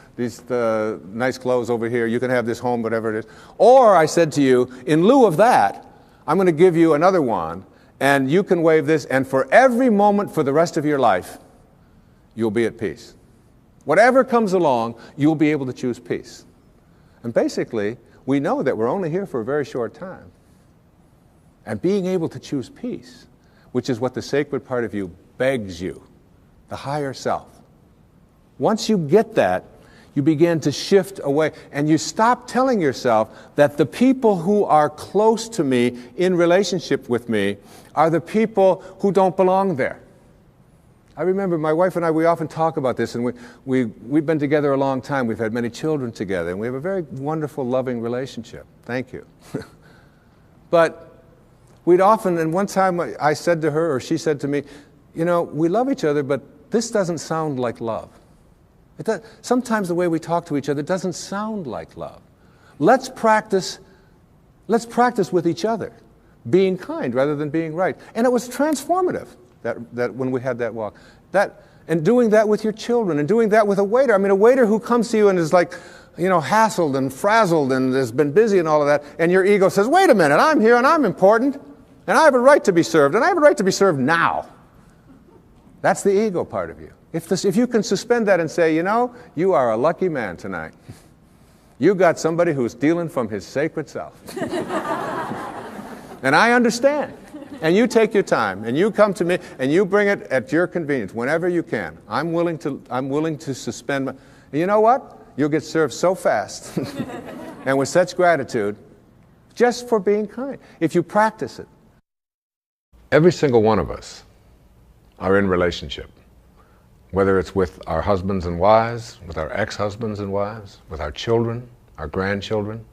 nice clothes over here, you can have this home, whatever it is. Or I said to you, in lieu of that, I'm going to give you another wand, and you can wave this, and for every moment for the rest of your life, you'll be at peace. Whatever comes along, you'll be able to choose peace. And basically, we know that we're only here for a very short time. And being able to choose peace, which is what the sacred part of you begs you, the higher self. Once you get that, you begin to shift away, and you stop telling yourself that the people who are close to me, in relationship with me, are the people who don't belong there. I remember my wife and I, we often talk about this, and we've been together a long time. We've had many children together, and we have a very wonderful, loving relationship. Thank you. But we'd often, and one time I said to her, or she said to me, you know, we love each other, but this doesn't sound like love. Sometimes the way we talk to each other doesn't sound like love. Let's practice with each other, being kind rather than being right. And it was transformative that when we had that walk. And doing that with your children, and doing that with a waiter. I mean, a waiter who comes to you and is like, you know, hassled and frazzled and has been busy and all of that, and your ego says, wait a minute, I'm here and I'm important, and I have a right to be served, and I have a right to be served now. That's the ego part of you. If you can suspend that and say, you know, you are a lucky man tonight. You got somebody who's dealing from his sacred self. And I understand. And you take your time, and you come to me, and you bring it at your convenience, whenever you can. I'm willing to suspend my... And you know what? You'll get served so fast, and with such gratitude, just for being kind, if you practice it. Every single one of us are in relationship, whether it's with our husbands and wives, with our ex-husbands and wives, with our children, our grandchildren,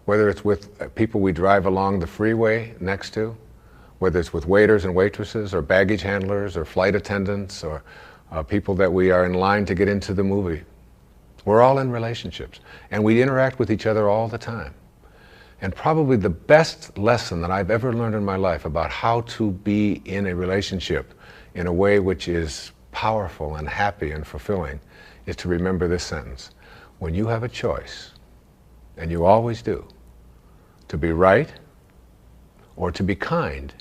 whether it's with people we drive along the freeway next to, whether it's with waiters and waitresses or baggage handlers or flight attendants or people that we are in line to get into the movie. We're all in relationships, and we interact with each other all the time. And probably the best lesson that I've ever learned in my life about how to be in a relationship in a way which is powerful and happy and fulfilling is to remember this sentence. When you have a choice, and you always do, to be right or to be kind,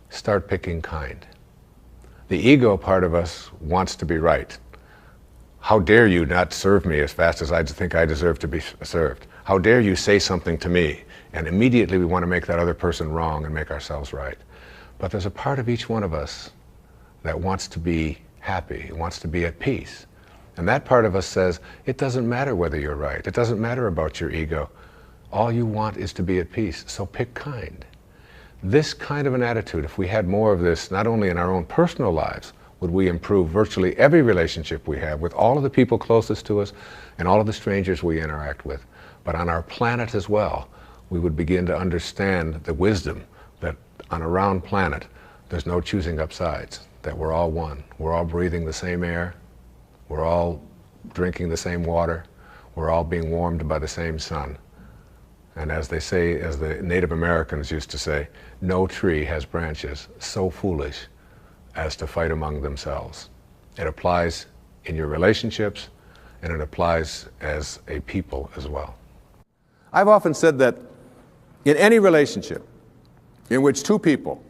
start picking kind. The ego part of us wants to be right. How dare you not serve me as fast as I think I deserve to be served? How dare you say something to me? And immediately we want to make that other person wrong and make ourselves right. But there's a part of each one of us that wants to be happy, wants to be at peace. And that part of us says, it doesn't matter whether you're right. It doesn't matter about your ego. All you want is to be at peace, so pick kind. This kind of an attitude, if we had more of this, not only in our own personal lives, would we improve virtually every relationship we have with all of the people closest to us and all of the strangers we interact with. But on our planet as well, we would begin to understand the wisdom that on a round planet, there's no choosing up sides, that we're all one. We're all breathing the same air. We're all drinking the same water. We're all being warmed by the same sun. And as they say, as the Native Americans used to say, no tree has branches so foolish as to fight among themselves. It applies in your relationships, and it applies as a people as well. I've often said that in any relationship in which two people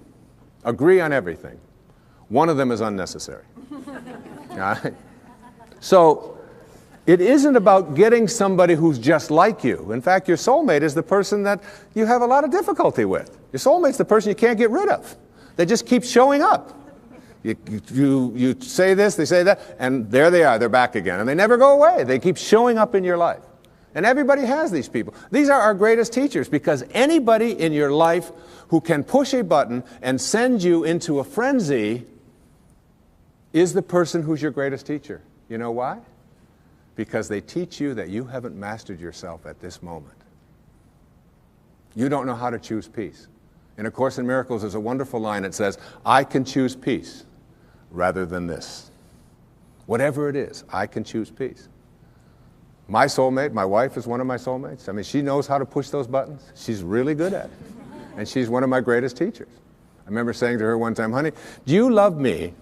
agree on everything, one of them is unnecessary. All right? So, it isn't about getting somebody who's just like you. In fact, your soulmate is the person that you have a lot of difficulty with. Your soulmate's the person you can't get rid of. They just keep showing up. You say this, they say that, and there they are, they're back again. And they never go away. They keep showing up in your life. And everybody has these people. These are our greatest teachers, because anybody in your life who can push a button and send you into a frenzy is the person who's your greatest teacher. You know why? Because they teach you that you haven't mastered yourself at this moment. You don't know how to choose peace. In A Course in Miracles, there's a wonderful line that says, I can choose peace rather than this. Whatever it is, I can choose peace. My soulmate, my wife is one of my soulmates. I mean, she knows how to push those buttons. She's really good at it. And she's one of my greatest teachers. I remember saying to her one time, honey, do you love me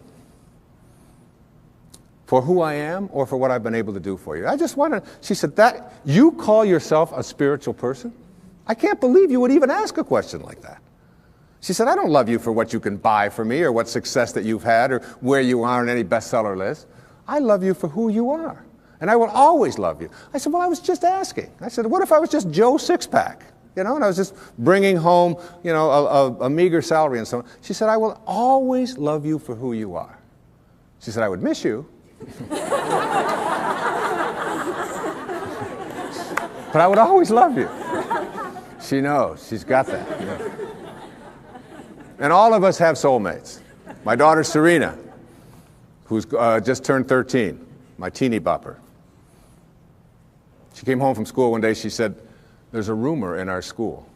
for who I am or for what I've been able to do for you? I just want to, she said, that you call yourself a spiritual person? I can't believe you would even ask a question like that. She said, I don't love you for what you can buy for me or what success that you've had or where you are on any bestseller list. I love you for who you are. And I will always love you. I said, well, I was just asking. I said, what if I was just Joe Sixpack? You know, and I was just bringing home, you know, a meager salary and so on. She said, I will always love you for who you are. She said, I would miss you. But I would always love you. She knows. She's got that. You know. And all of us have soulmates. My daughter Serena, who's just turned 13, my teeny bopper. She came home from school one day. She said, there's a rumor in our school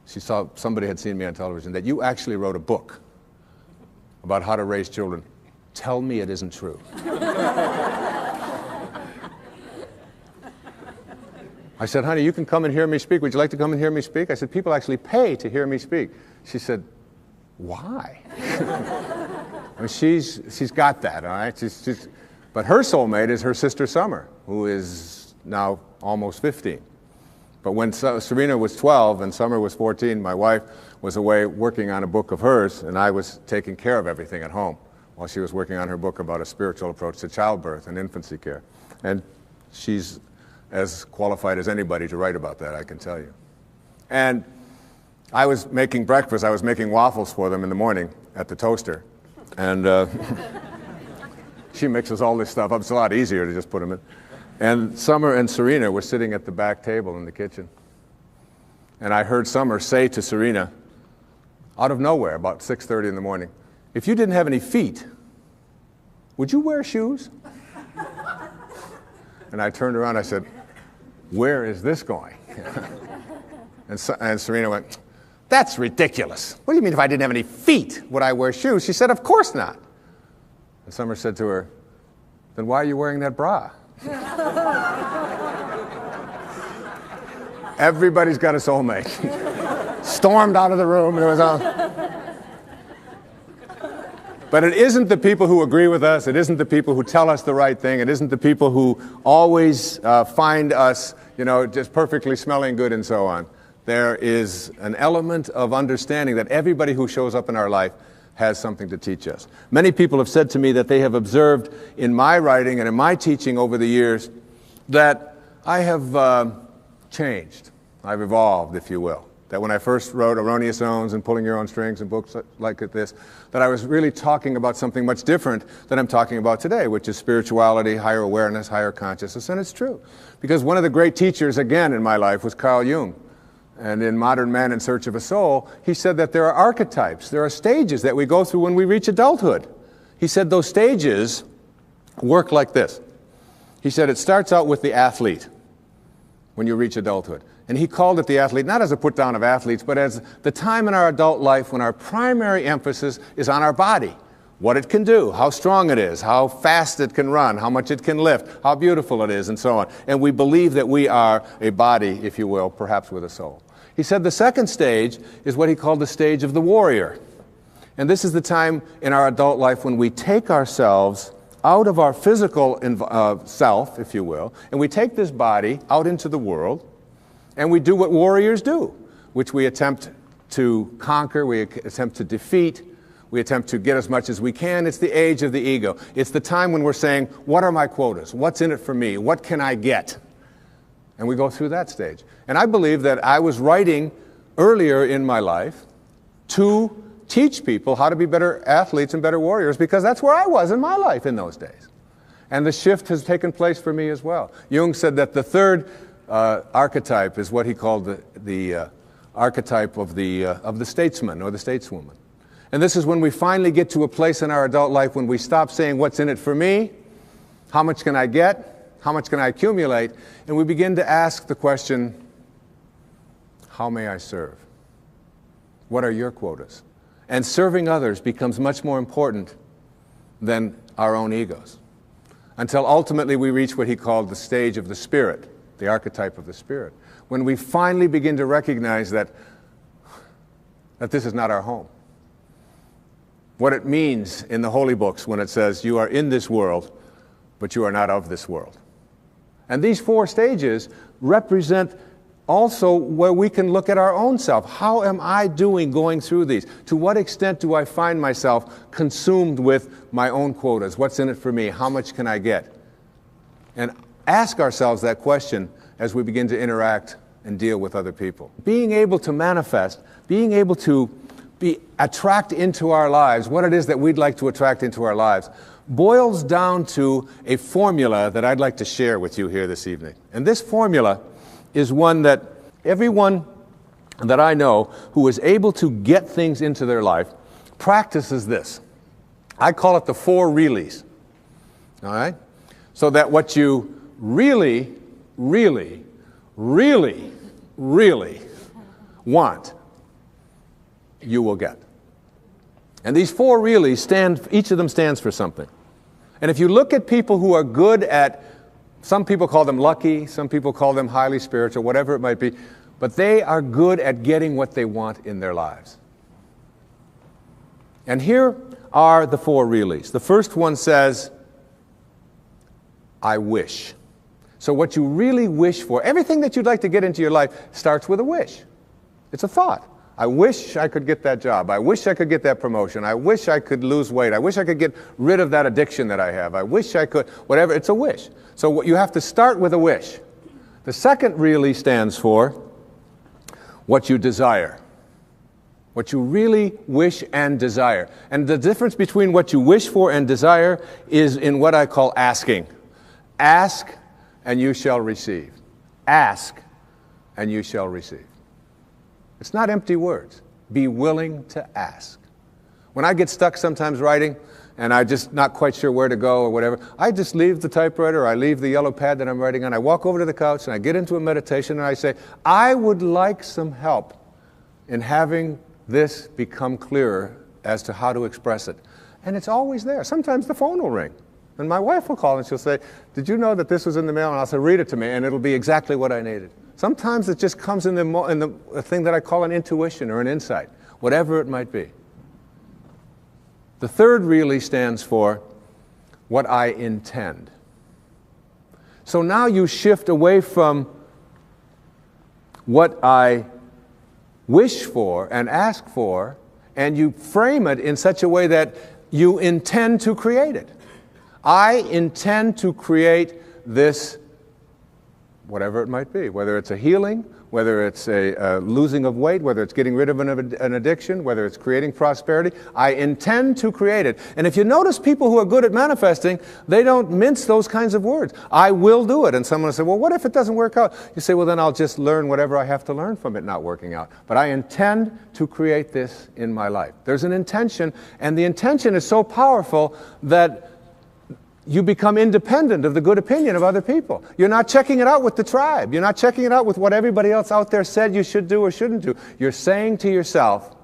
she saw somebody had seen me on television, that you actually wrote a book about how to raise children. Tell me it isn't true. I said, honey, you can come and hear me speak. Would you like to come and hear me speak? I said, people actually pay to hear me speak. She said, why? I mean, she's got that, all right? But her soulmate is her sister Summer, who is now almost 15. But when Serena was 12 and Summer was 14, my wife was away working on a book of hers, and I was taking care of everything at home while she was working on her book about a spiritual approach to childbirth and infancy care. And she's as qualified as anybody to write about that, I can tell you. And I was making breakfast. I was making waffles for them in the morning at the toaster. And she mixes all this stuff up. It's a lot easier to just put them in. And Summer and Serena were sitting at the back table in the kitchen. And I heard Summer say to Serena, out of nowhere, about 6:30 in the morning, if you didn't have any feet, would you wear shoes? And I turned around, I said, where is this going? And Serena went, that's ridiculous. What do you mean if I didn't have any feet, would I wear shoes? She said, of course not. And Summer said to her, then why are you wearing that bra? Everybody's got a soulmate. Stormed out of the room, and it was all. But it isn't the people who agree with us, it isn't the people who tell us the right thing, it isn't the people who always find us, just perfectly smelling good and so on. There is an element of understanding that everybody who shows up in our life has something to teach us. Many people have said to me that they have observed in my writing and in my teaching over the years that I have changed. I've evolved, if you will. That when I first wrote Erroneous Zones and Pulling Your Own Strings and books like this, that I was really talking about something much different than I'm talking about today, which is spirituality, higher awareness, higher consciousness, and it's true. Because one of the great teachers, again, in my life was Carl Jung. And in Modern Man in Search of a Soul, he said that there are archetypes, there are stages that we go through when we reach adulthood. He said those stages work like this. He said it starts out with the athlete when you reach adulthood. And he called it the athlete, not as a put down of athletes, but as the time in our adult life when our primary emphasis is on our body. What it can do, how strong it is, how fast it can run, how much it can lift, how beautiful it is, and so on. And we believe that we are a body, if you will, perhaps with a soul. He said the second stage is what he called the stage of the warrior. And this is the time in our adult life when we take ourselves out of our physical self, if you will, and we take this body out into the world, and we do what warriors do, which we attempt to conquer, we attempt to defeat, we attempt to get as much as we can. It's the age of the ego. It's the time when we're saying, what are my quotas? What's in it for me? What can I get? And we go through that stage. And I believe that I was writing earlier in my life to teach people how to be better athletes and better warriors, because that's where I was in my life in those days. And the shift has taken place for me as well. Jung said that the third archetype is what he called the archetype of the statesman or the stateswoman. And this is when we finally get to a place in our adult life when we stop saying, what's in it for me? How much can I get? How much can I accumulate? And we begin to ask the question, how may I serve? What are your quotas? And serving others becomes much more important than our own egos, until ultimately we reach what he called the stage of the spirit, the archetype of the spirit, when we finally begin to recognize that this is not our home. What it means in the holy books when it says, you are in this world, but you are not of this world. And these four stages represent also where we can look at our own self. How am I doing going through these? To what extent do I find myself consumed with my own quotas? What's in it for me? How much can I get? And ask ourselves that question as we begin to interact and deal with other people. Being able to manifest, being able to attract into our lives what it is that we'd like to attract into our lives boils down to a formula that I'd like to share with you here this evening. And this formula is one that everyone that I know who is able to get things into their life practices this. I call it the 4 reallys. All right? So that what you really, really, really, really want you will get. And these four really each of them stands for something. And if you look at people who are good at, some people call them lucky, some people call them highly spiritual, whatever it might be, but they are good at getting what they want in their lives. And here are the four reallys. The first one says, I wish. So what you really wish for, everything that you'd like to get into your life starts with a wish. It's a thought. I wish I could get that job. I wish I could get that promotion. I wish I could lose weight. I wish I could get rid of that addiction that I have. I wish I could, whatever. It's a wish. So you have to start with a wish. The second really stands for what you desire. What you really wish and desire. And the difference between what you wish for and desire is in what I call asking. Ask and you shall receive. Ask and you shall receive. It's not empty words. Be willing to ask. When I get stuck sometimes writing and I'm just not quite sure where to go or whatever, I just leave the typewriter, I leave the yellow pad that I'm writing on, I walk over to the couch and I get into a meditation and I say, I would like some help in having this become clearer as to how to express it. And it's always there. Sometimes the phone will ring. And my wife will call and she'll say, did you know that this was in the mail? And I'll say, read it to me, and it'll be exactly what I needed. Sometimes it just comes in the thing that I call an intuition or an insight, whatever it might be. The third really stands for what I intend. So now you shift away from what I wish for and ask for, and you frame it in such a way that you intend to create it. I intend to create this, whatever it might be, whether it's a healing, whether it's a losing of weight, whether it's getting rid of an addiction, whether it's creating prosperity. I intend to create it. And if you notice people who are good at manifesting, they don't mince those kinds of words. I will do it. And someone will say, well, what if it doesn't work out? You say, well, then I'll just learn whatever I have to learn from it not working out. But I intend to create this in my life. There's an intention, and the intention is so powerful that you become independent of the good opinion of other people. You're not checking it out with the tribe. You're not checking it out with what everybody else out there said you should do or shouldn't do. You're saying to yourself,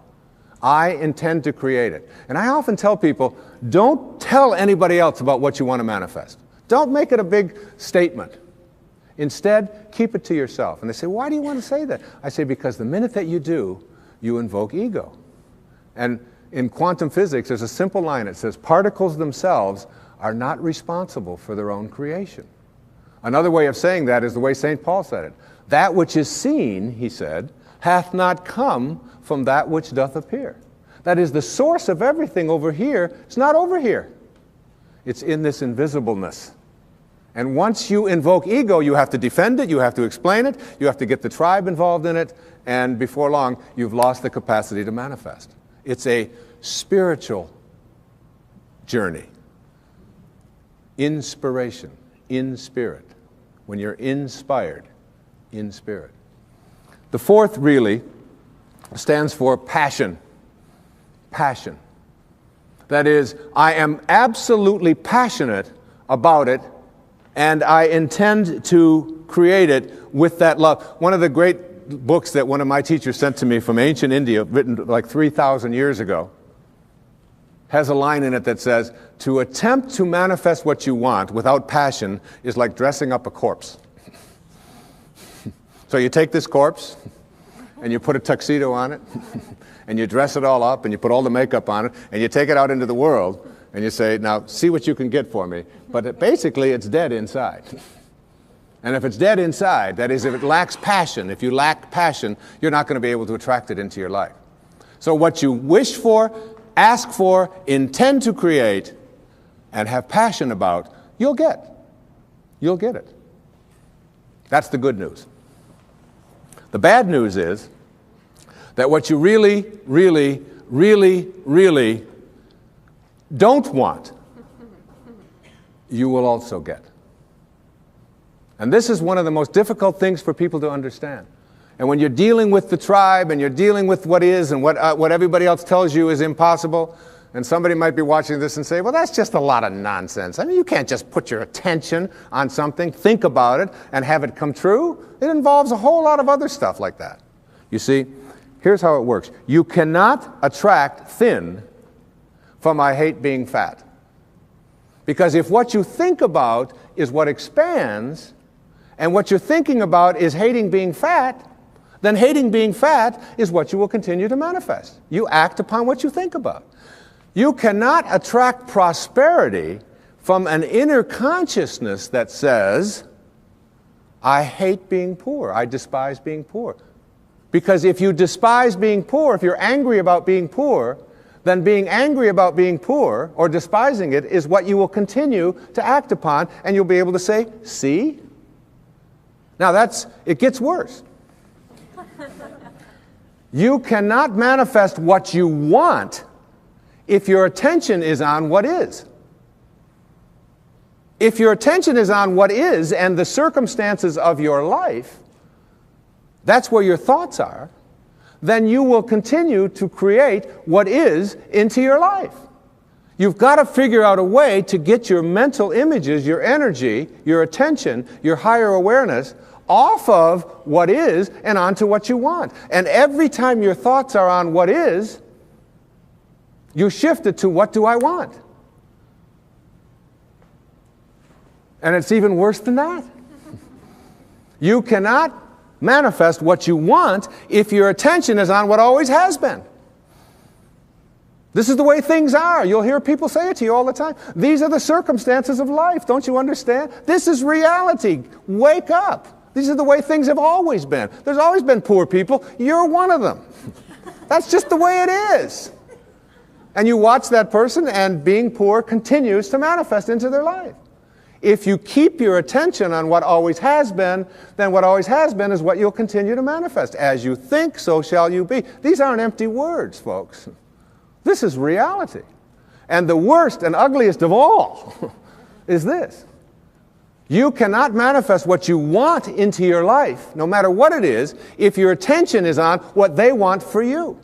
I intend to create it. And I often tell people, don't tell anybody else about what you want to manifest. Don't make it a big statement. Instead, keep it to yourself. And they say, why do you want to say that? I say, because the minute that you do, you invoke ego. And in quantum physics, there's a simple line. It says, particles themselves are not responsible for their own creation. Another way of saying that is the way St. Paul said it. That which is seen, he said, hath not come from that which doth appear. That is, the source of everything over here is not over here. It's in this invisibleness. And once you invoke ego, you have to defend it, you have to explain it, you have to get the tribe involved in it, and before long, you've lost the capacity to manifest. It's a spiritual journey. Inspiration, in spirit. When you're inspired, in spirit. The fourth really stands for passion. Passion. That is, I am absolutely passionate about it, and I intend to create it with that love. One of the great books that one of my teachers sent to me from ancient India, written like 3,000 years ago, has a line in it that says, to attempt to manifest what you want without passion is like dressing up a corpse. So you take this corpse, and you put a tuxedo on it, and you dress it all up, and you put all the makeup on it, and you take it out into the world, and you say, now see what you can get for me. But basically, it's dead inside. And if it's dead inside, that is, if it lacks passion, if you lack passion, you're not going to be able to attract it into your life. So what you wish for, ask for, intend to create, and have passion about, you'll get. You'll get it. That's the good news. The bad news is that what you really, really, really, really don't want, you will also get. And this is one of the most difficult things for people to understand. And when you're dealing with the tribe and you're dealing with what is and what everybody else tells you is impossible, and somebody might be watching this and say, well, that's just a lot of nonsense. I mean, you can't just put your attention on something, think about it, and have it come true. It involves a whole lot of other stuff like that. You see, Here's how it works. You cannot attract thin from I hate being fat. Because if what you think about is what expands, and what you're thinking about is hating being fat, then hating being fat is what you will continue to manifest. You act upon what you think about. You cannot attract prosperity from an inner consciousness that says, I hate being poor, I despise being poor. Because if you despise being poor, if you're angry about being poor, then being angry about being poor or despising it is what you will continue to act upon, and you'll be able to say, see? Now it gets worse. You cannot manifest what you want if your attention is on what is. If your attention is on what is and the circumstances of your life, that's where your thoughts are, then you will continue to create what is into your life. You've got to figure out a way to get your mental images, your energy, your attention, your higher awareness off of what is and onto what you want. And every time your thoughts are on what is, you shift it to what do I want? And it's even worse than that. You cannot manifest what you want if your attention is on what always has been. This is the way things are. You'll hear people say it to you all the time. These are the circumstances of life. Don't you understand? This is reality. Wake up. These are the way things have always been. There's always been poor people. You're one of them. That's just the way it is. And you watch that person, and being poor continues to manifest into their life. If you keep your attention on what always has been, then what always has been is what you'll continue to manifest. As you think, so shall you be. These aren't empty words, folks. This is reality. And the worst and ugliest of all is this. You cannot manifest what you want into your life, no matter what it is, if your attention is on what they want for you,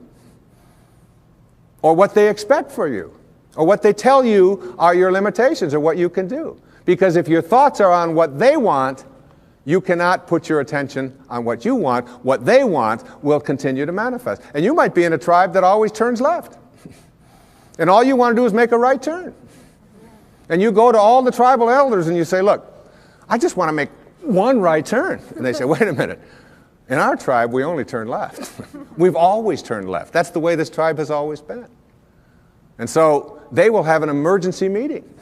or what they expect for you, or what they tell you are your limitations or what you can do. Because if your thoughts are on what they want, you cannot put your attention on what you want. What they want will continue to manifest. And you might be in a tribe that always turns left. And all you want to do is make a right turn. And you go to all the tribal elders and you say, look, I just want to make one right turn. And they say, wait a minute. In our tribe, we only turn left. We've always turned left. That's the way this tribe has always been. And so they will have an emergency meeting.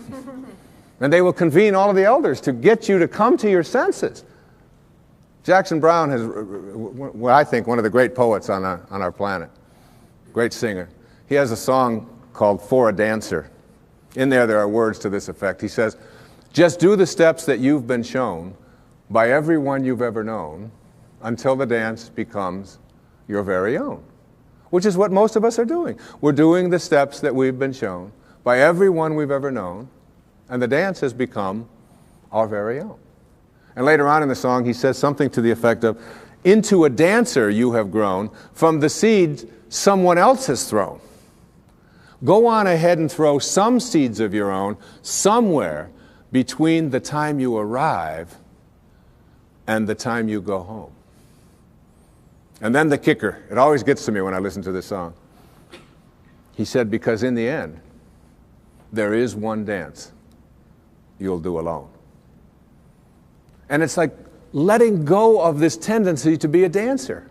And they will convene all of the elders to get you to come to your senses. Jackson Browne is, I think, one of the great poets on our planet. Great singer. He has a song called For a Dancer. In there are words to this effect. He says, just do the steps that you've been shown by everyone you've ever known until the dance becomes your very own. Which is what most of us are doing. We're doing the steps that we've been shown by everyone we've ever known, and the dance has become our very own. And later on in the song, he says something to the effect of, into a dancer you have grown from the seeds someone else has thrown. Go on ahead and throw some seeds of your own somewhere between the time you arrive and the time you go home. And then the kicker, it always gets to me when I listen to this song. He said, because in the end, there is one dance you'll do alone. And it's like letting go of this tendency to be a dancer,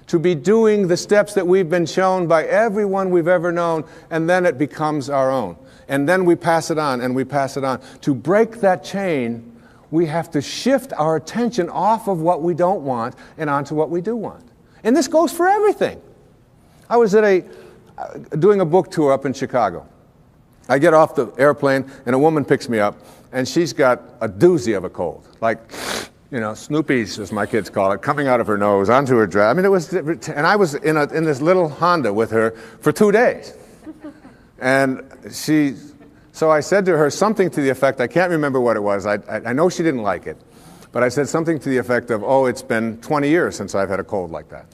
to be doing the steps that we've been shown by everyone we've ever known, and then it becomes our own. And then we pass it on, and we pass it on. To break that chain, we have to shift our attention off of what we don't want and onto what we do want. And this goes for everything. I was at doing a book tour up in Chicago. I get off the airplane, and a woman picks me up, and she's got a doozy of a cold. Like, you know, Snoopy's, as my kids call it, coming out of her nose, onto her dress. I mean, and I was in this little Honda with her for 2 days. And so I said to her something to the effect, I can't remember what it was, I know she didn't like it, but I said something to the effect of, oh, it's been 20 years since I've had a cold like that.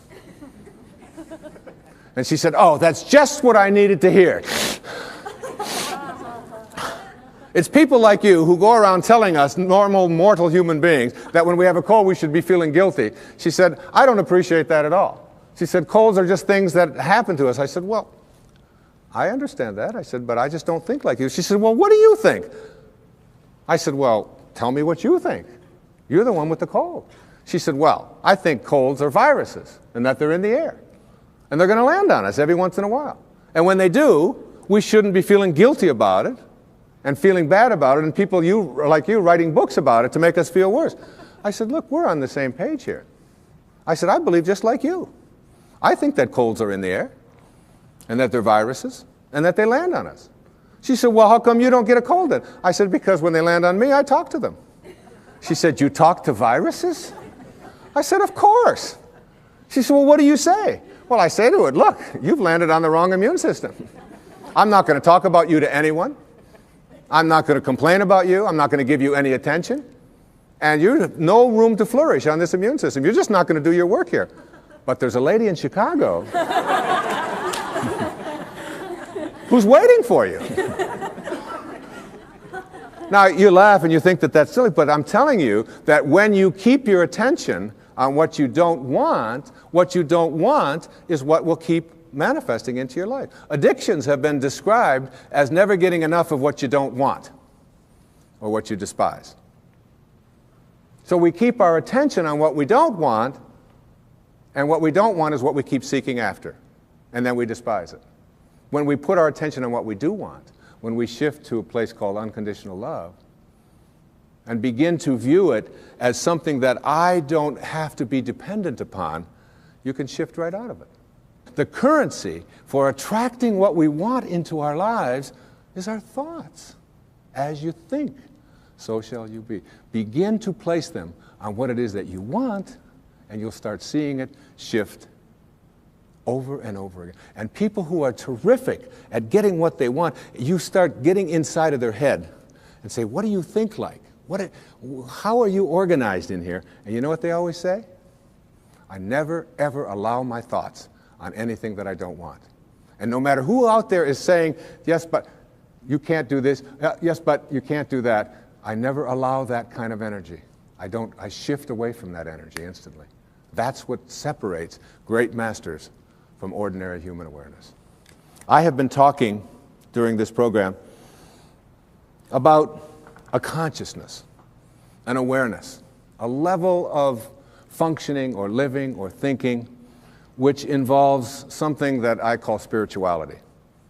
And she said, oh, that's just what I needed to hear. It's people like you who go around telling us, normal, mortal human beings, that when we have a cold we should be feeling guilty. She said, I don't appreciate that at all. She said, colds are just things that happen to us. I said, well, I understand that. I said, but I just don't think like you. She said, well, what do you think? I said, well, tell me what you think. You're the one with the cold. She said, well, I think colds are viruses and that they're in the air. And they're going to land on us every once in a while. And when they do, we shouldn't be feeling guilty about it and feeling bad about it, and people like you writing books about it to make us feel worse. I said, look, we're on the same page here. I said, I believe just like you. I think that colds are in the air and that they're viruses and that they land on us. She said, well, how come you don't get a cold then? I said, because when they land on me, I talk to them. She said, you talk to viruses? I said, of course. She said, well, what do you say? Well, I say to it, look, you've landed on the wrong immune system. I'm not going to talk about you to anyone. I'm not going to complain about you. I'm not going to give you any attention. And you have no room to flourish on this immune system. You're just not going to do your work here. But there's a lady in Chicago who's waiting for you. Now, you laugh and you think that that's silly, but I'm telling you that when you keep your attention on what you don't want is what will keep manifesting into your life. Addictions have been described as never getting enough of what you don't want or what you despise. So we keep our attention on what we don't want, and what we don't want is what we keep seeking after, and then we despise it. When we put our attention on what we do want, when we shift to a place called unconditional love, and begin to view it as something that I don't have to be dependent upon, you can shift right out of it. The currency for attracting what we want into our lives is our thoughts. As you think, so shall you be. Begin to place them on what it is that you want, and you'll start seeing it shift over and over again. And people who are terrific at getting what they want, you start getting inside of their head and say, what do you think like? How are you organized in here? And you know what they always say? I never, ever allow my thoughts on anything that I don't want. And no matter who out there is saying, yes, but you can't do this, yes, but you can't do that, I never allow that kind of energy. I shift away from that energy instantly. That's what separates great masters from ordinary human awareness. I have been talking during this program about a consciousness, an awareness, a level of functioning or living or thinking which involves something that I call spirituality.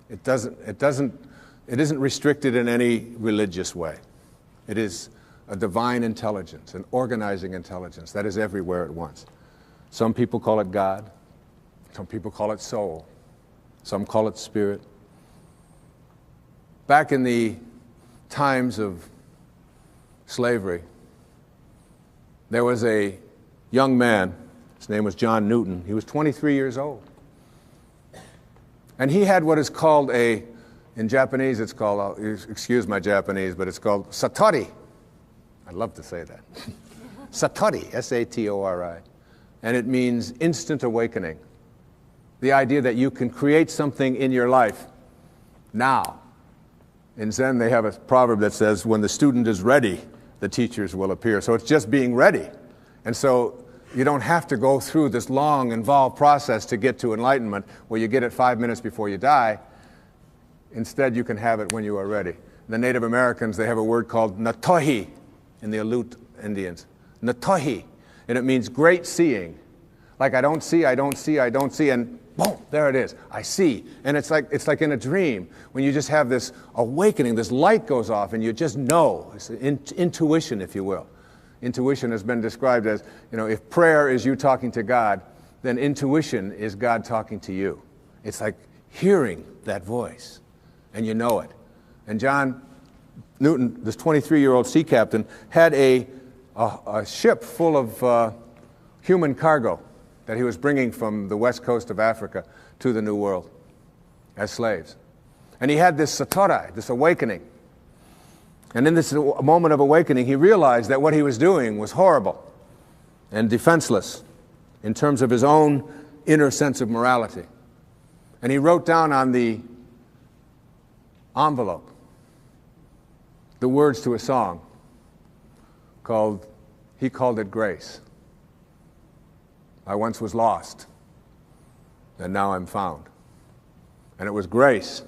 It isn't restricted in any religious way. It is a divine intelligence, an organizing intelligence that is everywhere at once. Some people call it God. Some people call it soul. Some call it spirit. Back in the times of slavery, there was a young man. His name was John Newton. He was 23 years old. And he had what is called in Japanese, it's called, excuse my Japanese, but it's called satori. I love to say that. Satori, S-A-T-O-R-I. And it means instant awakening. The idea that you can create something in your life now. In Zen, they have a proverb that says, when the student is ready, the teachers will appear. So it's just being ready. And so you don't have to go through this long, involved process to get to enlightenment where you get it 5 minutes before you die. Instead, you can have it when you are ready. The Native Americans, they have a word called natohi in the Aleut Indians. Natohi. And it means great seeing. Like I don't see, and boom, there it is. I see. And it's like in a dream when you just have this awakening, this light goes off and you just know. It's intuition, if you will. Intuition has been described as, if prayer is you talking to God, then intuition is God talking to you. It's like hearing that voice, and you know it. And John Newton, this 23-year-old sea captain, had a ship full of human cargo that he was bringing from the west coast of Africa to the New World as slaves. And he had this satori, this awakening. And in this moment of awakening, he realized that what he was doing was horrible and defenseless in terms of his own inner sense of morality. And he wrote down on the envelope the words to a song he called it Grace. I once was lost, and now I'm found. And it was grace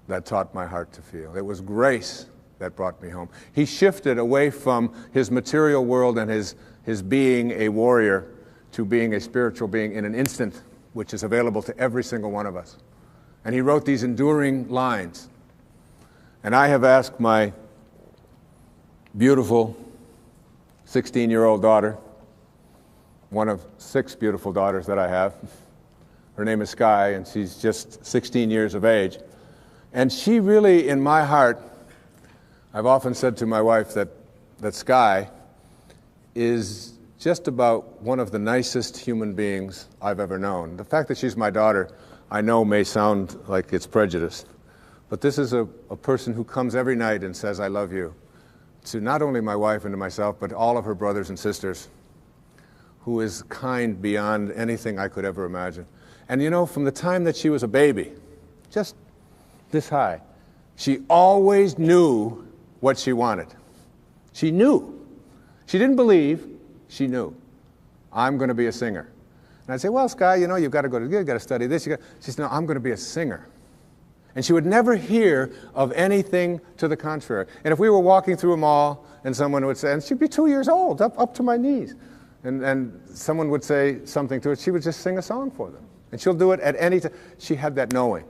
that taught my heart to feel. It was grace that brought me home. He shifted away from his material world and his being a warrior to being a spiritual being in an instant, which is available to every single one of us. And he wrote these enduring lines. And I have asked my beautiful 16-year-old daughter, one of 6 beautiful daughters that I have. Her name is Sky, and she's just 16 years of age. And she really, in my heart, I've often said to my wife that Sky is just about one of the nicest human beings I've ever known. The fact that she's my daughter, I know may sound like it's prejudiced, but this is a person who comes every night and says, I love you, to not only my wife and to myself, but all of her brothers and sisters, who is kind beyond anything I could ever imagine. And you know, from the time that she was a baby, just this high, she always knew what she wanted. She knew. She didn't believe, she knew. I'm going to be a singer. And I'd say, well, Sky, you know, you've got to study this. She said, no, I'm going to be a singer. And she would never hear of anything to the contrary. And if we were walking through a mall and someone would say, and she'd be 2 years old, up to my knees, and someone would say something to her, she would just sing a song for them. And she'll do it at any time. She had that knowing.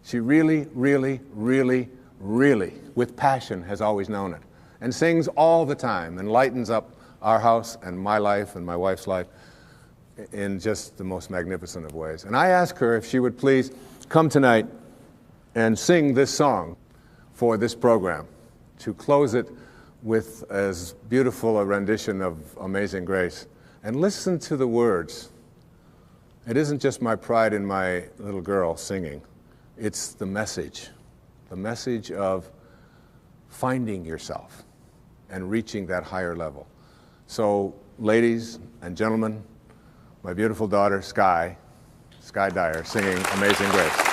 She really, really, really, really, with passion, has always known it. And sings all the time and lightens up our house and my life and my wife's life in just the most magnificent of ways. And I asked her if she would please come tonight and sing this song for this program, to close it with as beautiful a rendition of Amazing Grace. And listen to the words. It isn't just my pride in my little girl singing. It's the message of finding yourself and reaching that higher level. So, ladies and gentlemen, my beautiful daughter, Sky Dyer, singing Amazing Grace.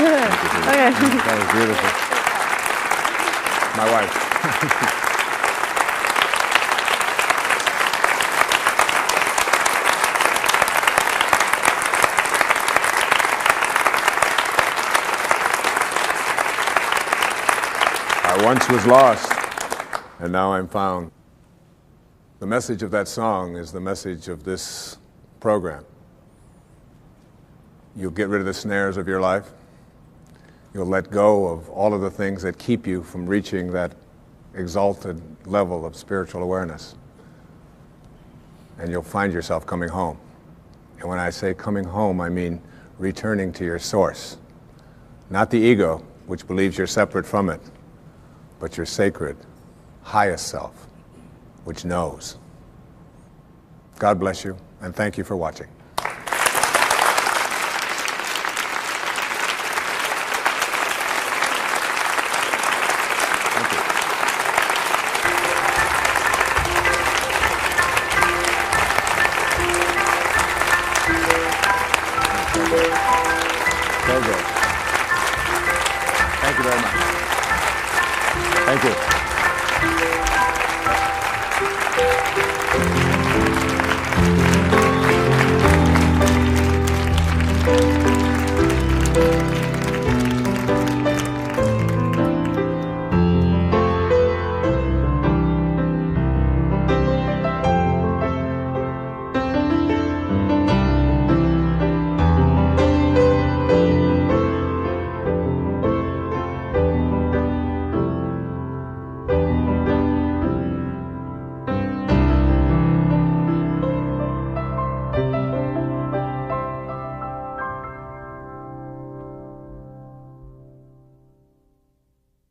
Okay. That was beautiful. My wife. I once was lost, and now I'm found. The message of that song is the message of this program. You'll get rid of the snares of your life. You'll let go of all of the things that keep you from reaching that exalted level of spiritual awareness. And you'll find yourself coming home. And when I say coming home, I mean returning to your source. Not the ego, which believes you're separate from it, but your sacred, highest self, which knows. God bless you, and thank you for watching. So good. Thank you very much. Thank you.